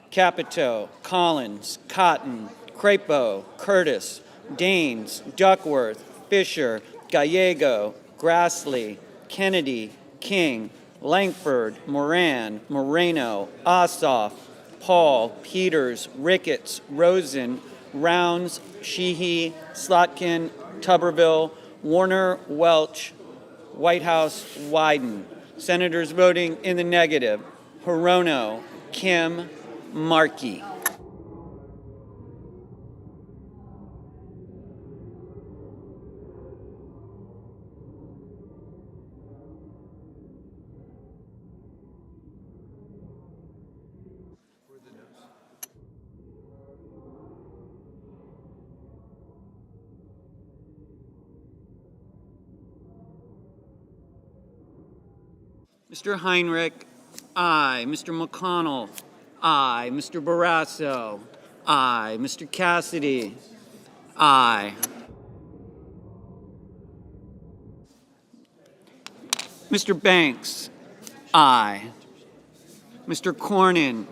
Capito, Collins, Cotton, Crapo, Curtis, Daines, Duckworth, Fisher, Gallego, Grassley, Kennedy, King, Langford, Moran, Moreno, Ossoff, Paul, Peters, Ricketts, Rosen, Rounds, Sheehy, Slotkin, Tuberville, Warner, Welch, Whitehouse, Wyden. Senators voting in the negative: Hirono, Kim, Markey. Mr. Heinrich, aye. Mr. McConnell, aye. Mr. Barrasso, aye. Mr. Cassidy, aye. Mr. Banks, aye. Mr. Cornyn,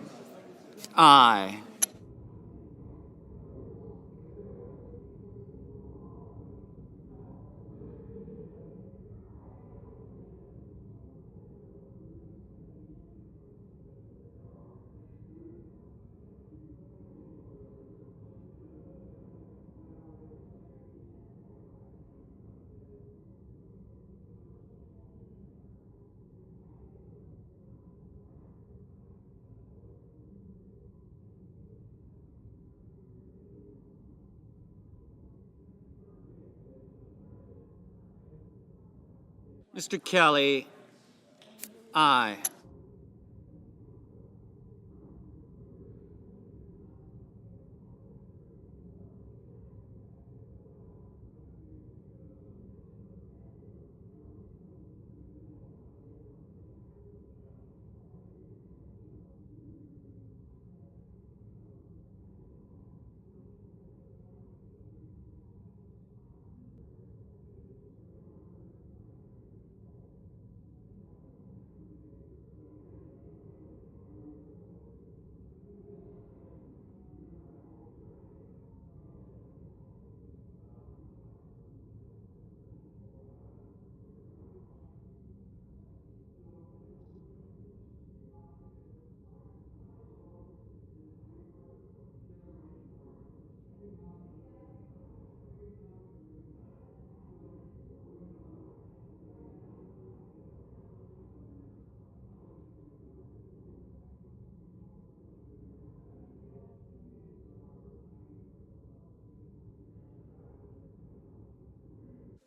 aye. Mr. Kelly, aye.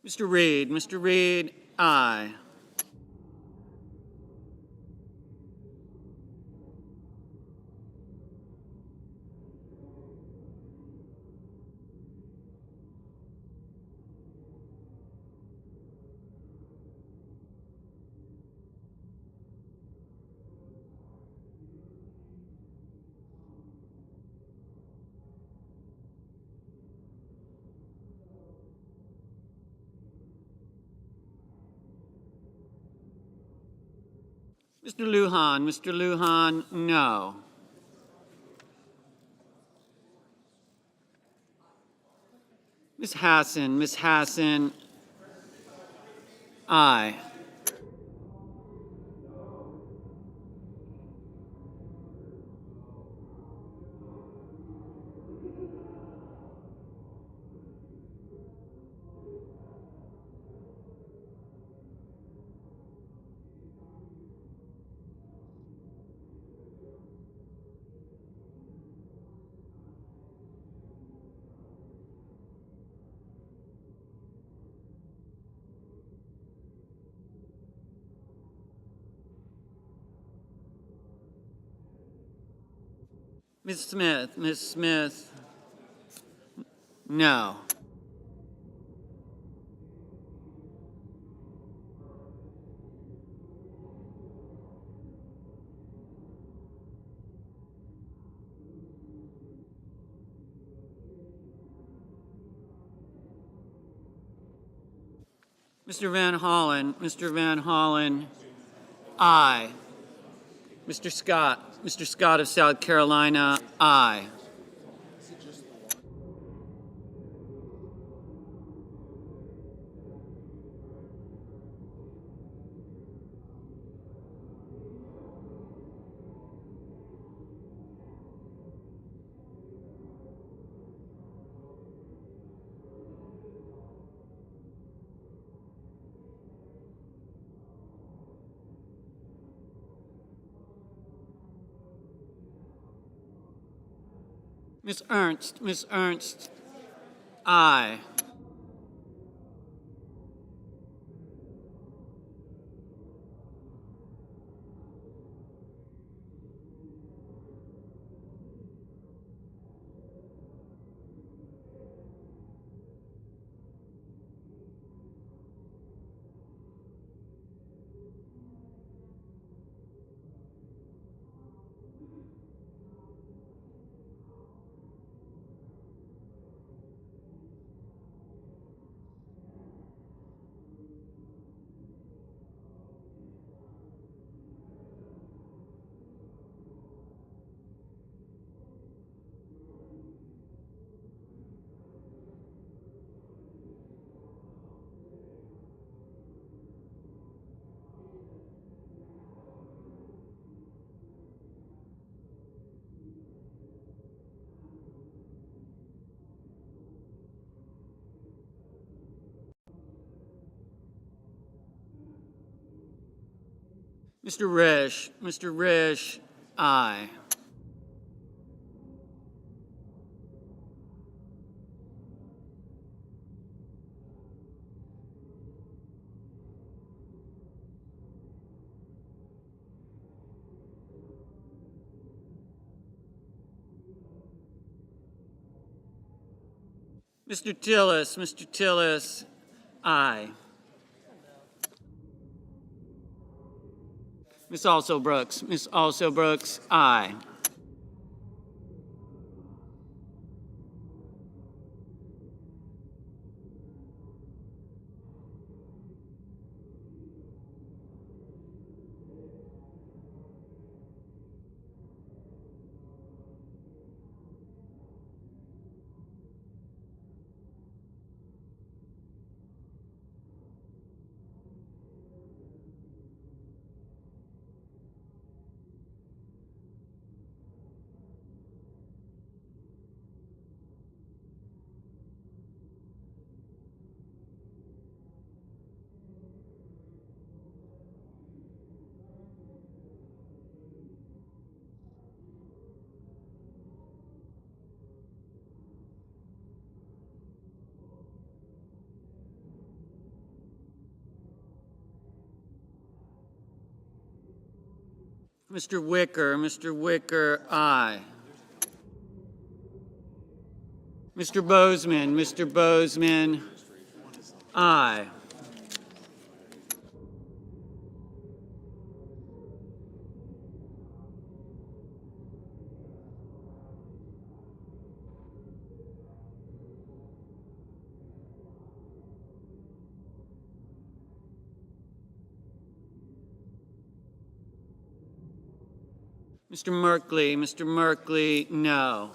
Mr. Reed, aye. Mr. Lujan, no. Ms. Hassan, aye. Ms. Smith, no. Mr. Van Hollen, aye. Mr. Scott of South Carolina, aye. Ms. Ernst, aye. Mr. Risch, aye. Mr. Tillis, aye. Ms. Also Brooks, aye. Mr. Wicker, aye. Mr. Bozeman, aye. Mr. Merkley, no.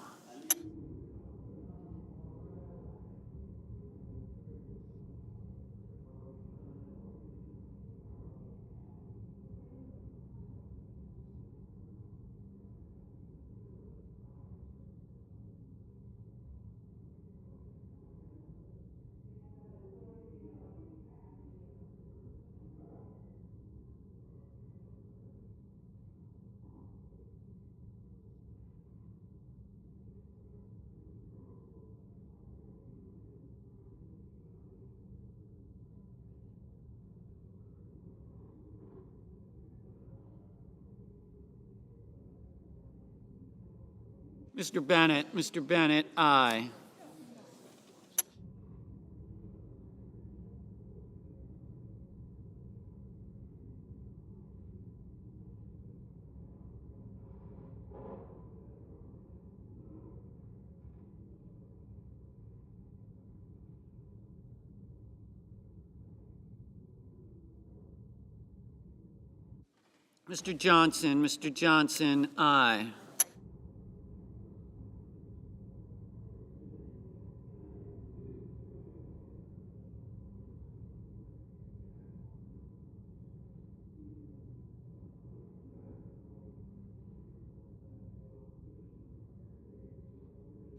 Mr. Bennett, aye. Mr. Johnson, aye.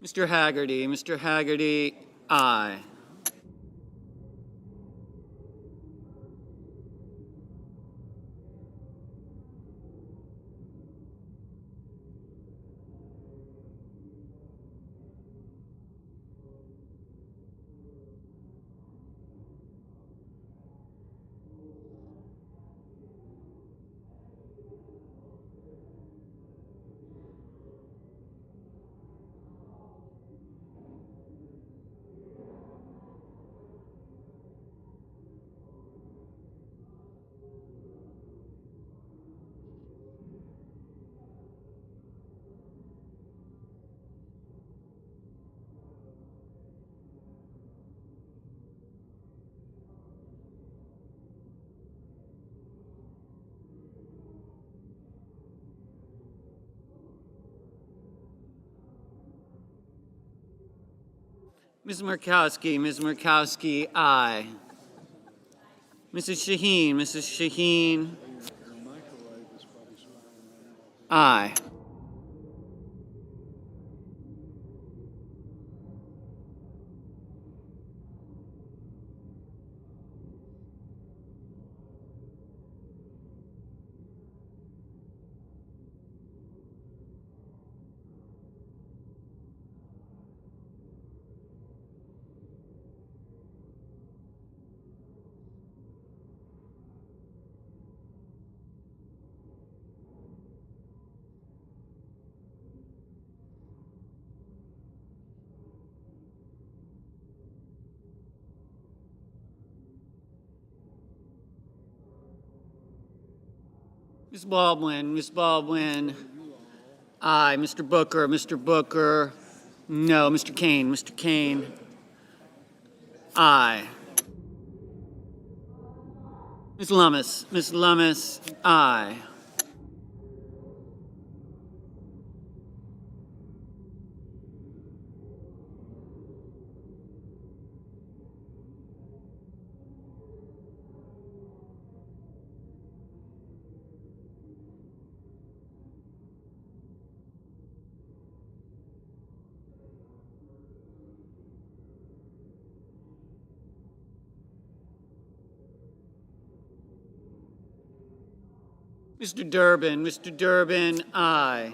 Mr. Haggerty, aye. Ms. Murkowski, aye. Mrs. Shaheen, aye. Ms. Baldwin, aye. Mr. Booker, no. Mr. Kane, aye. Ms. Lummis, aye. Mr. Durbin, aye.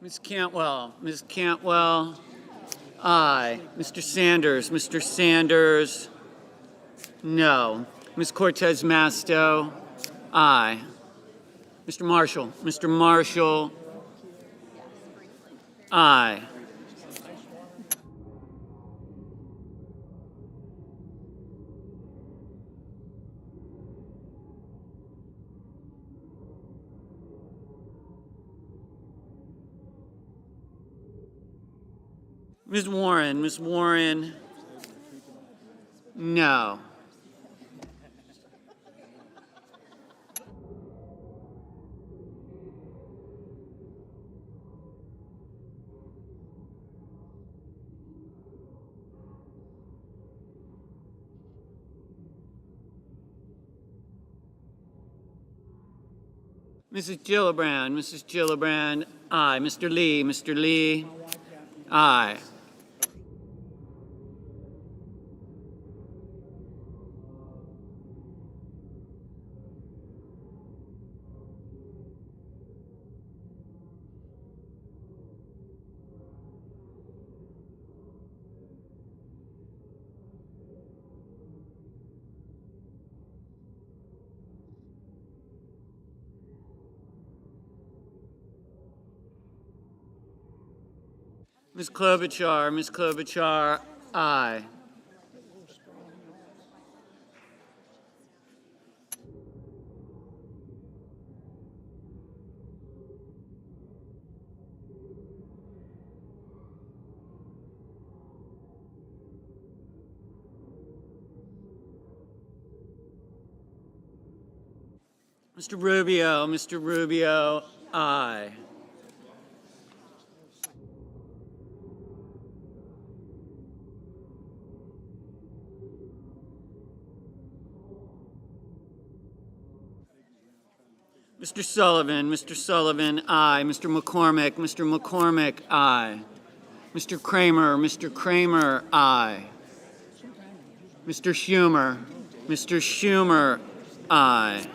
Ms. Cantwell, aye. Mr. Sanders, no. Ms. Cortez Masto, aye. Mr. Marshall, aye. Ms. Warren, no. Mrs. Gillibrand, aye. Mr. Lee, aye. Ms. Klobuchar, aye. Mr. Rubio, aye. Mr. Sullivan, aye. Mr. McCormick, aye. Mr. Kramer, aye. Mr. Schumer, aye.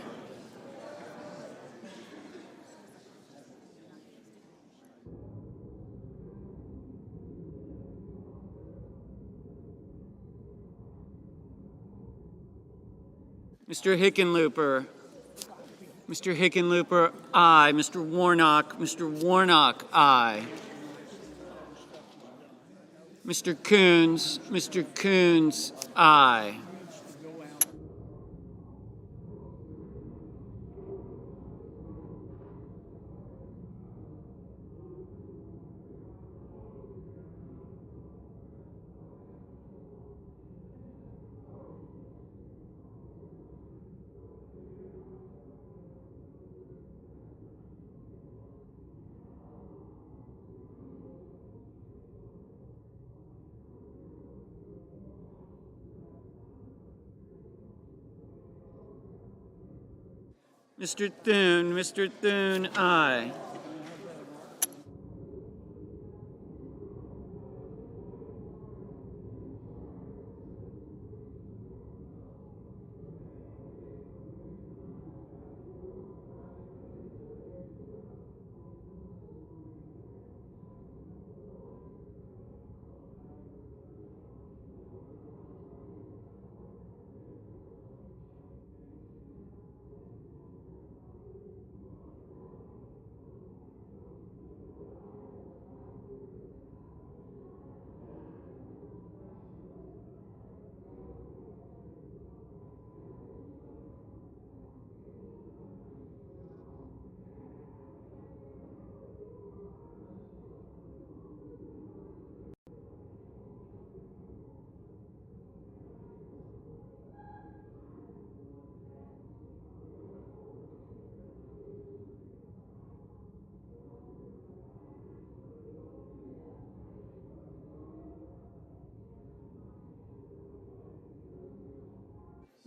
Mr. Hickenlooper, aye. Mr. Warnock, aye. Mr. Coons, aye. Mr. Thune, aye.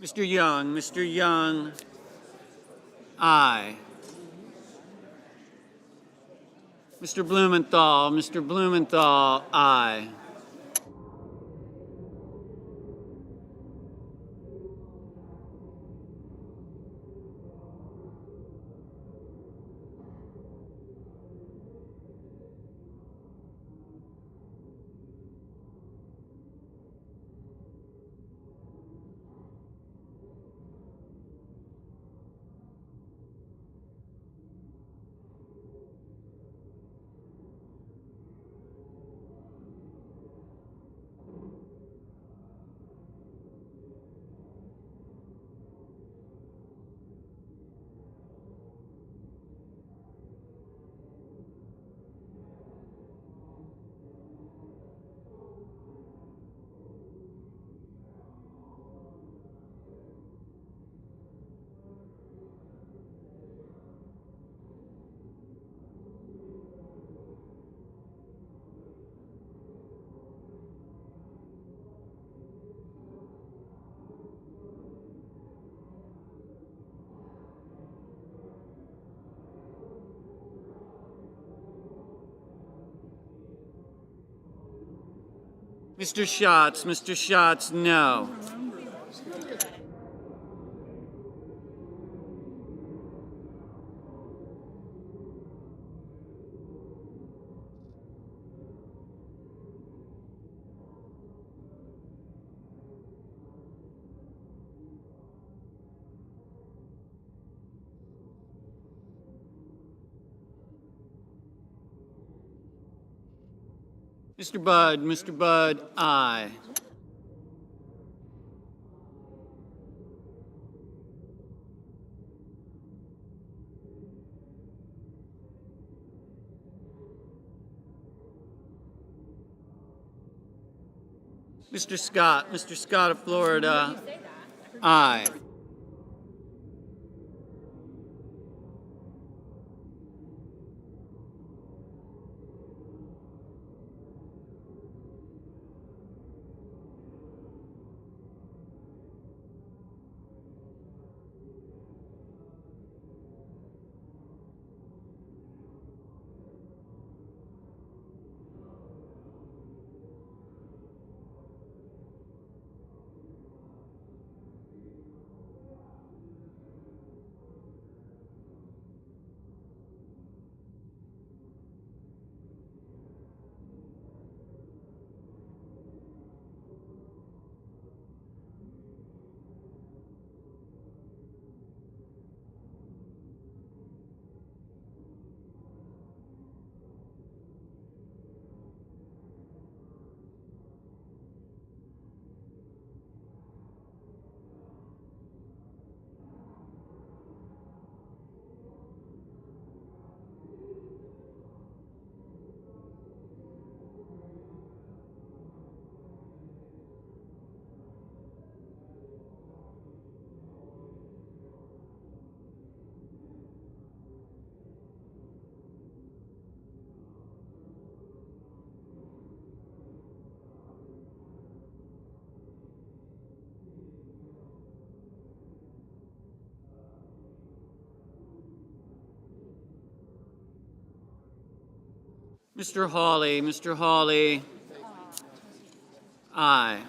Mr. Young, aye. Mr. Blumenthal, aye. Mr. Schatz, no. Mr. Budd, aye. Mr. Scott of Florida, aye. Mr. Hawley. Mr. Hawley. Aye.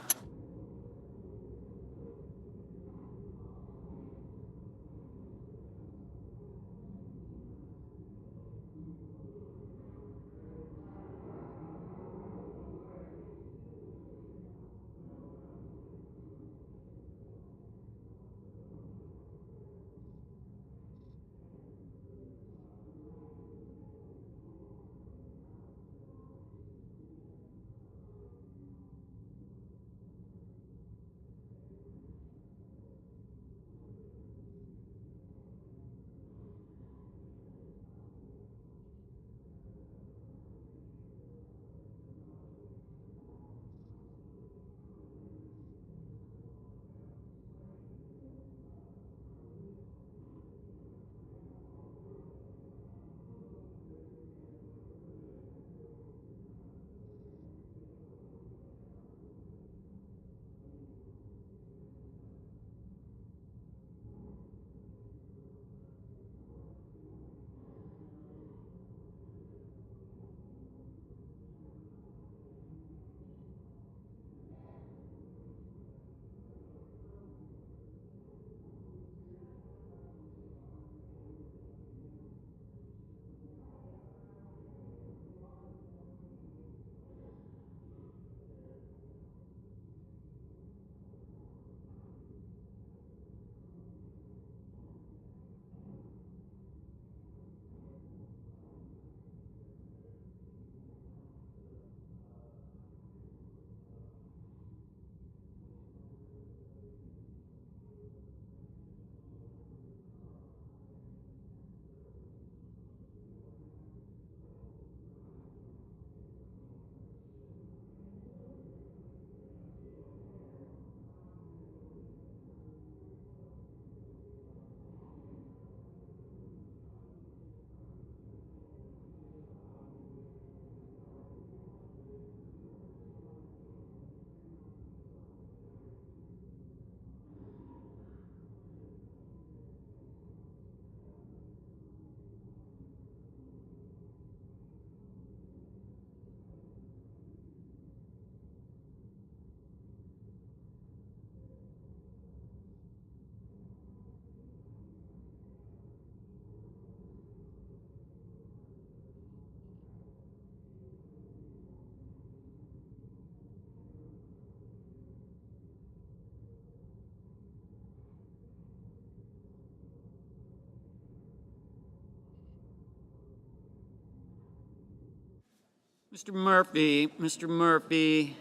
Mr. Murphy. Mr. Murphy.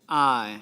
Aye.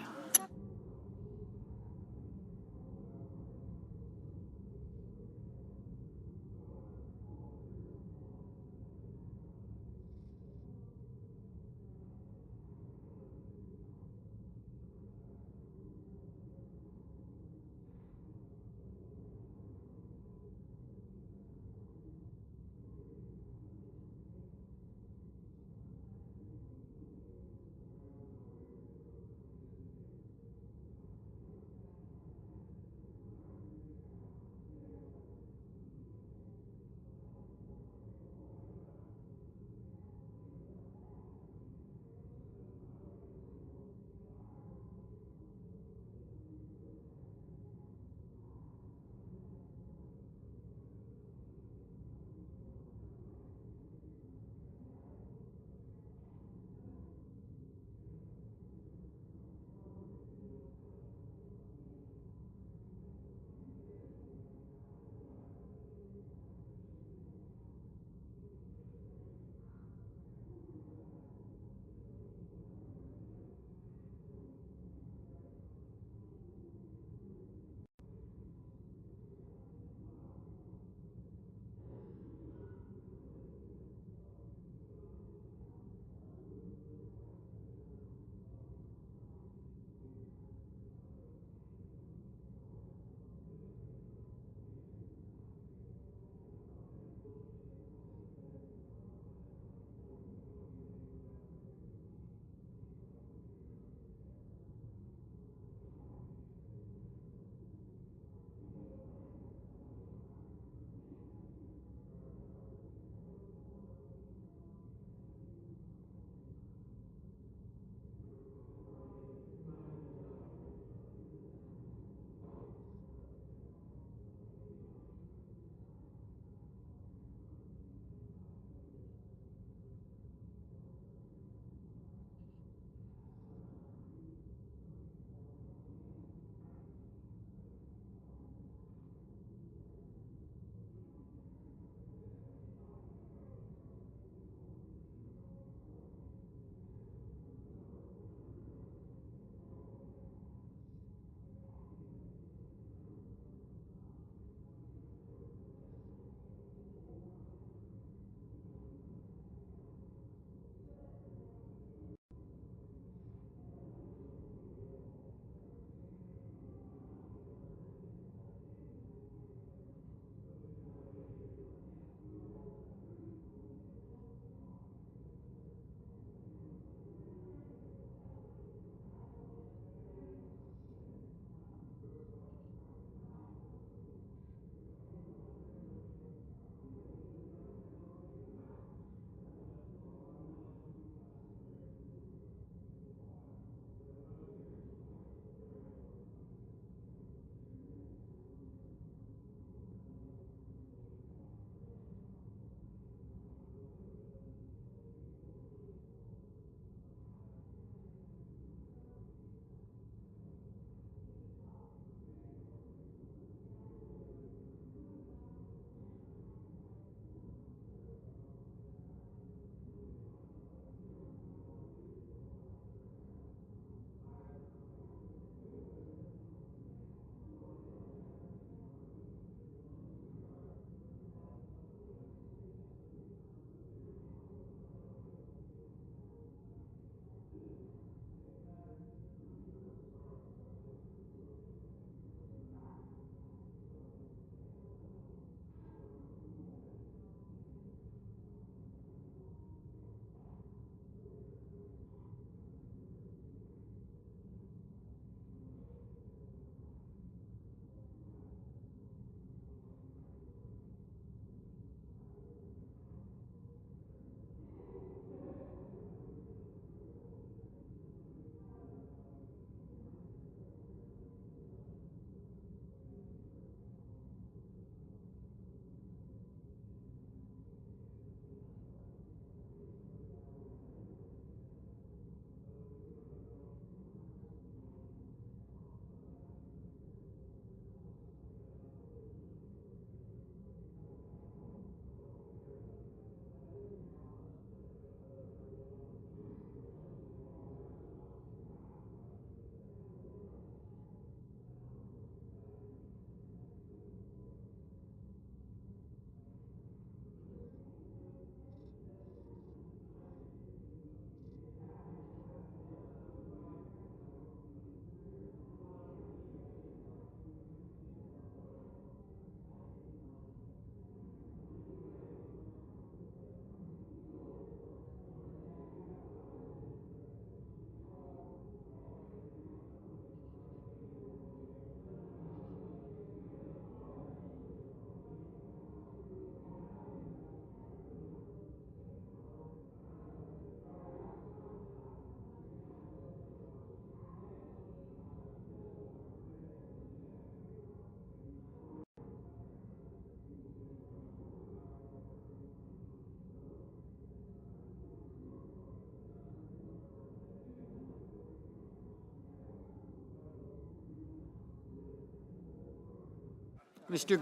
Mr.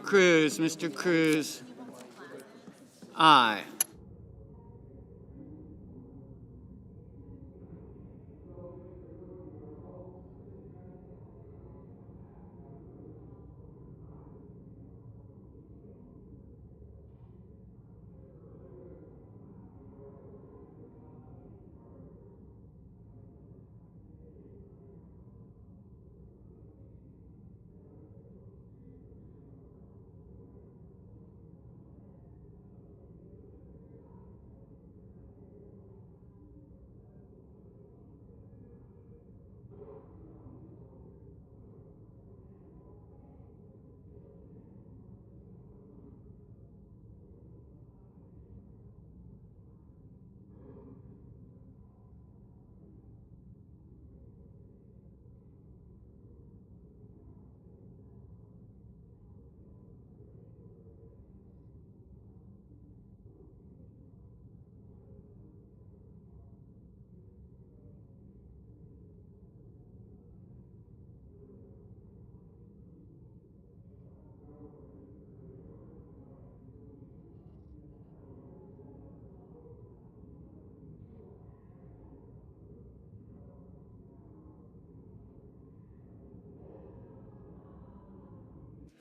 Cruz, aye.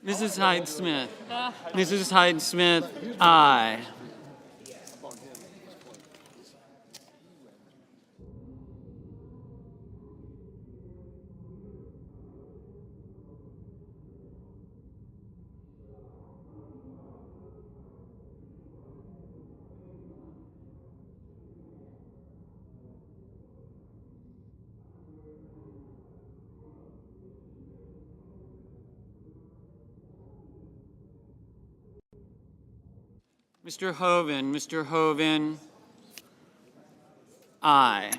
Mrs. Hyde-Smith. Mrs. Hyde-Smith, aye. Mr. Hoven, aye.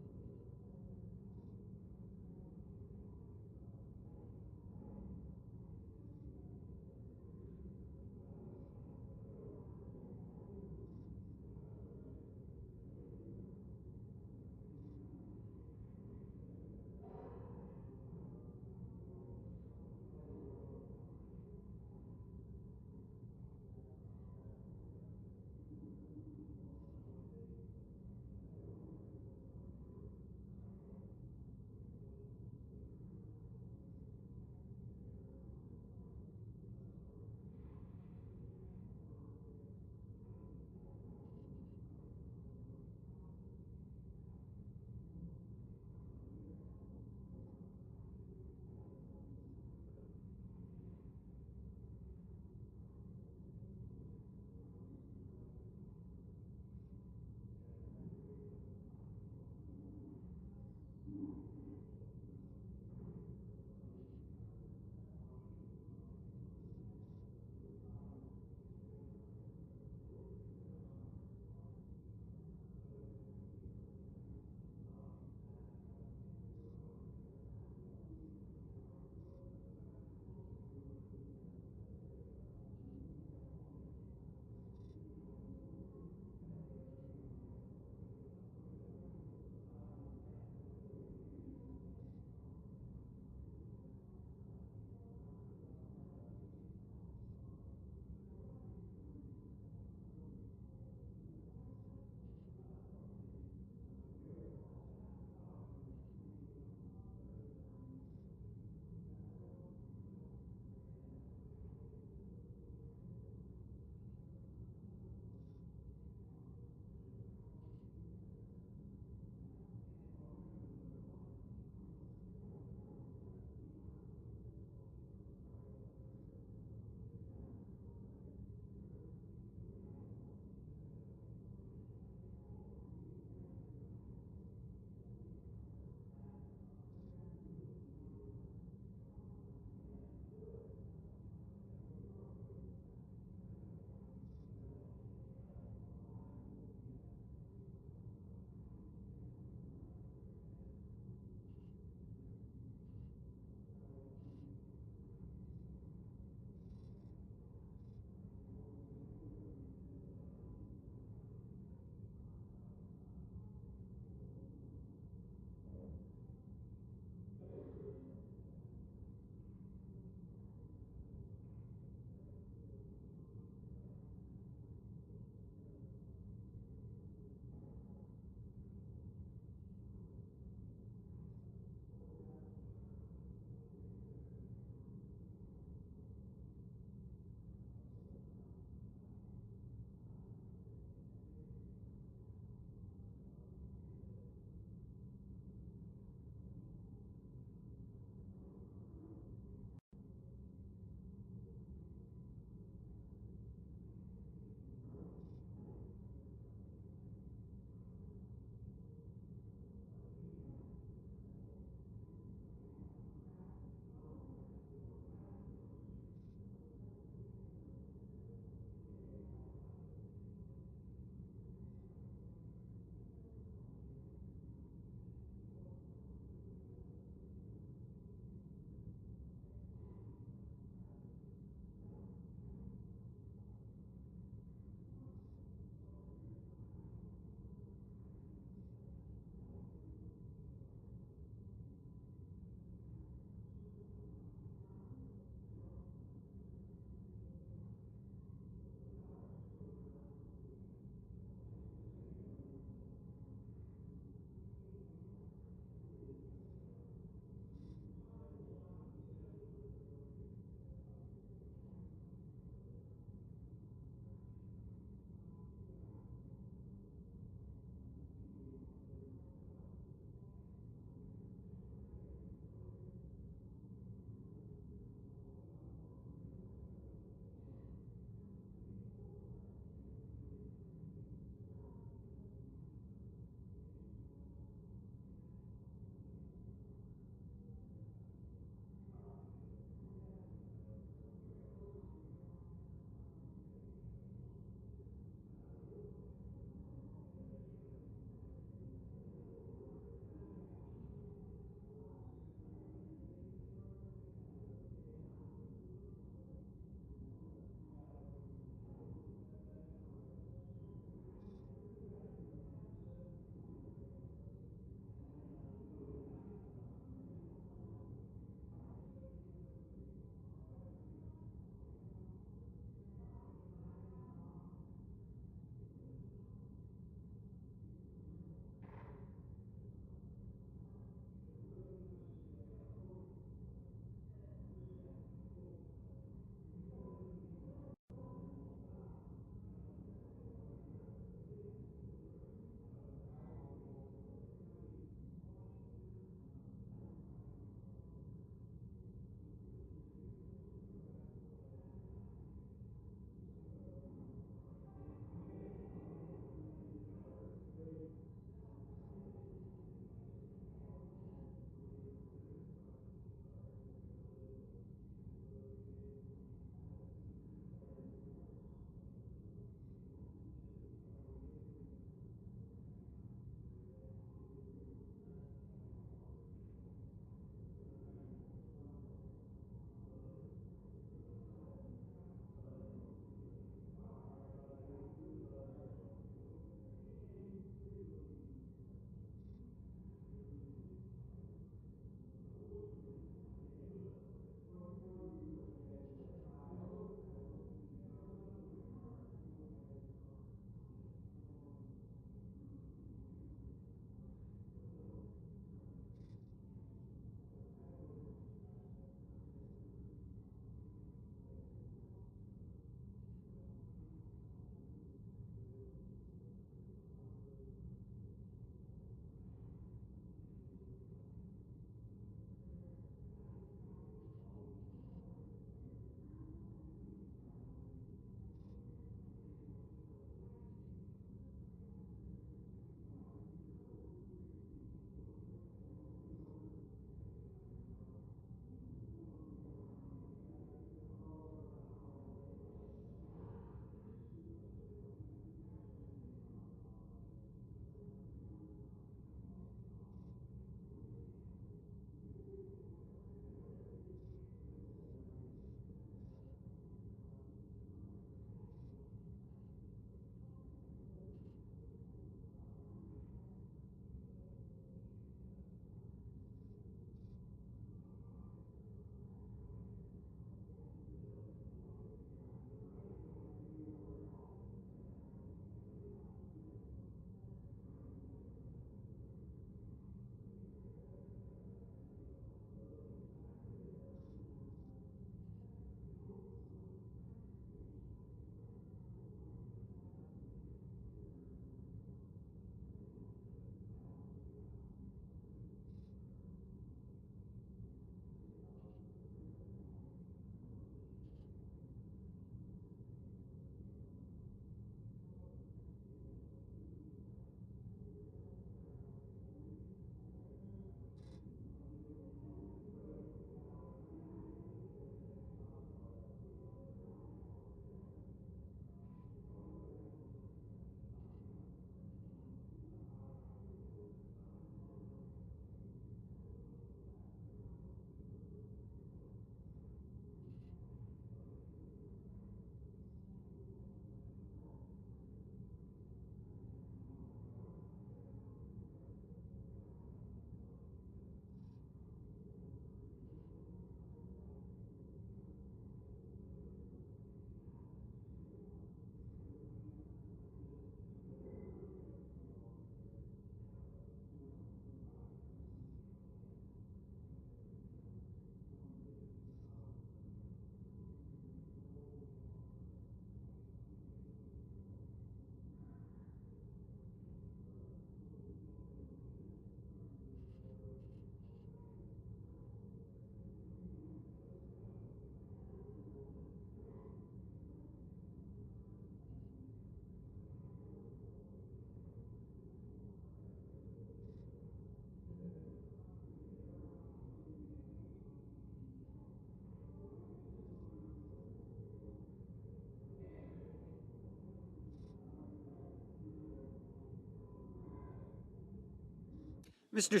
Mr.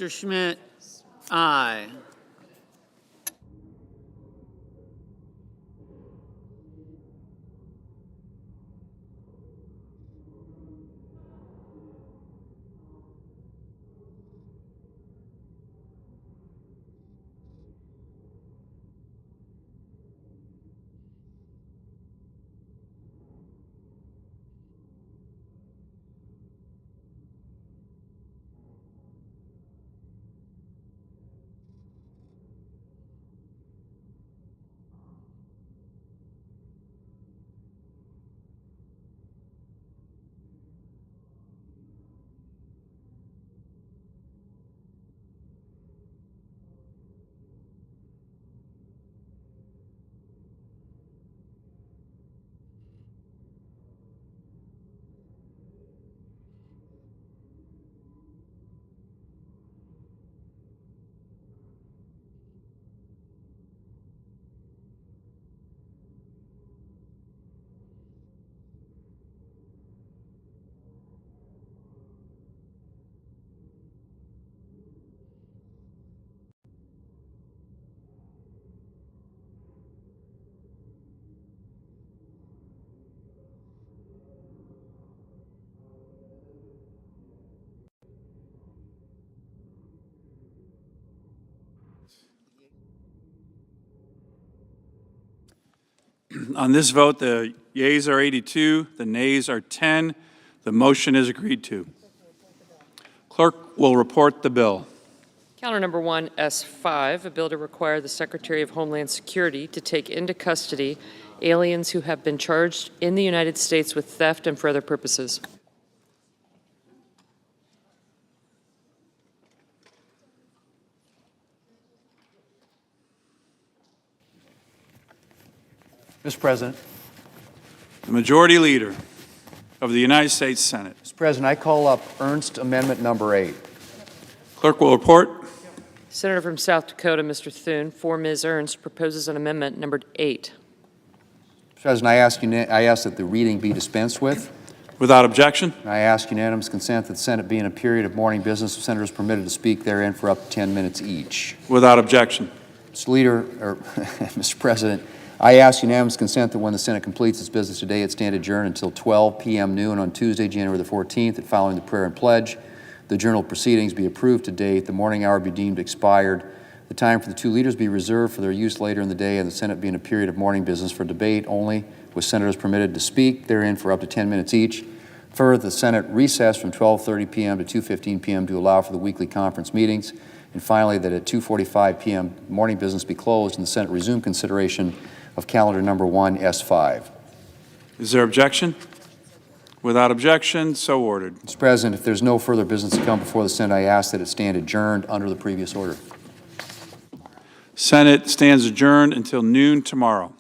Schmidt, aye. On this vote, the yeas are 82, the nays are 10. The motion is agreed to. Clerk will report the bill. Calendar number 1, S5, a bill to require the Secretary of Homeland Security to take into custody aliens who have been charged in the United States with theft and for other purposes. Mr. President. The Majority Leader of the United States Senate. Mr. President, I call up Ernst Amendment number 8. Clerk will report. Senator from South Dakota, Mr. Thune, for Ms. Ernst, proposes an amendment numbered 8. Mr. President, I ask that the reading be dispensed with. Without objection. I ask unanimous consent that the Senate be in a period of morning business with senators permitted to speak therein for up to 10 minutes each. Without objection. Mr. President, I ask unanimous consent that when the Senate completes its business today, it stand adjourned until 12 p.m. noon on Tuesday, January the 14th, and following the prayer and pledge, the journal of proceedings be approved to date, the morning hour be deemed expired, the time for the two leaders be reserved for their use later in the day, and the Senate be in a period of morning business for debate only, with senators permitted to speak therein for up to 10 minutes each. Further, the Senate recess from 12:30 p.m. to 2:15 p.m. to allow for the weekly conference meetings. And finally, that at 2:45 p.m. morning business be closed and the Senate resume consideration of calendar number 1, S5. Is there objection? Without objection, so ordered. Mr. President, if there's no further business to come before the Senate, I ask that it stand adjourned under the previous order. Senate stands adjourned until noon tomorrow.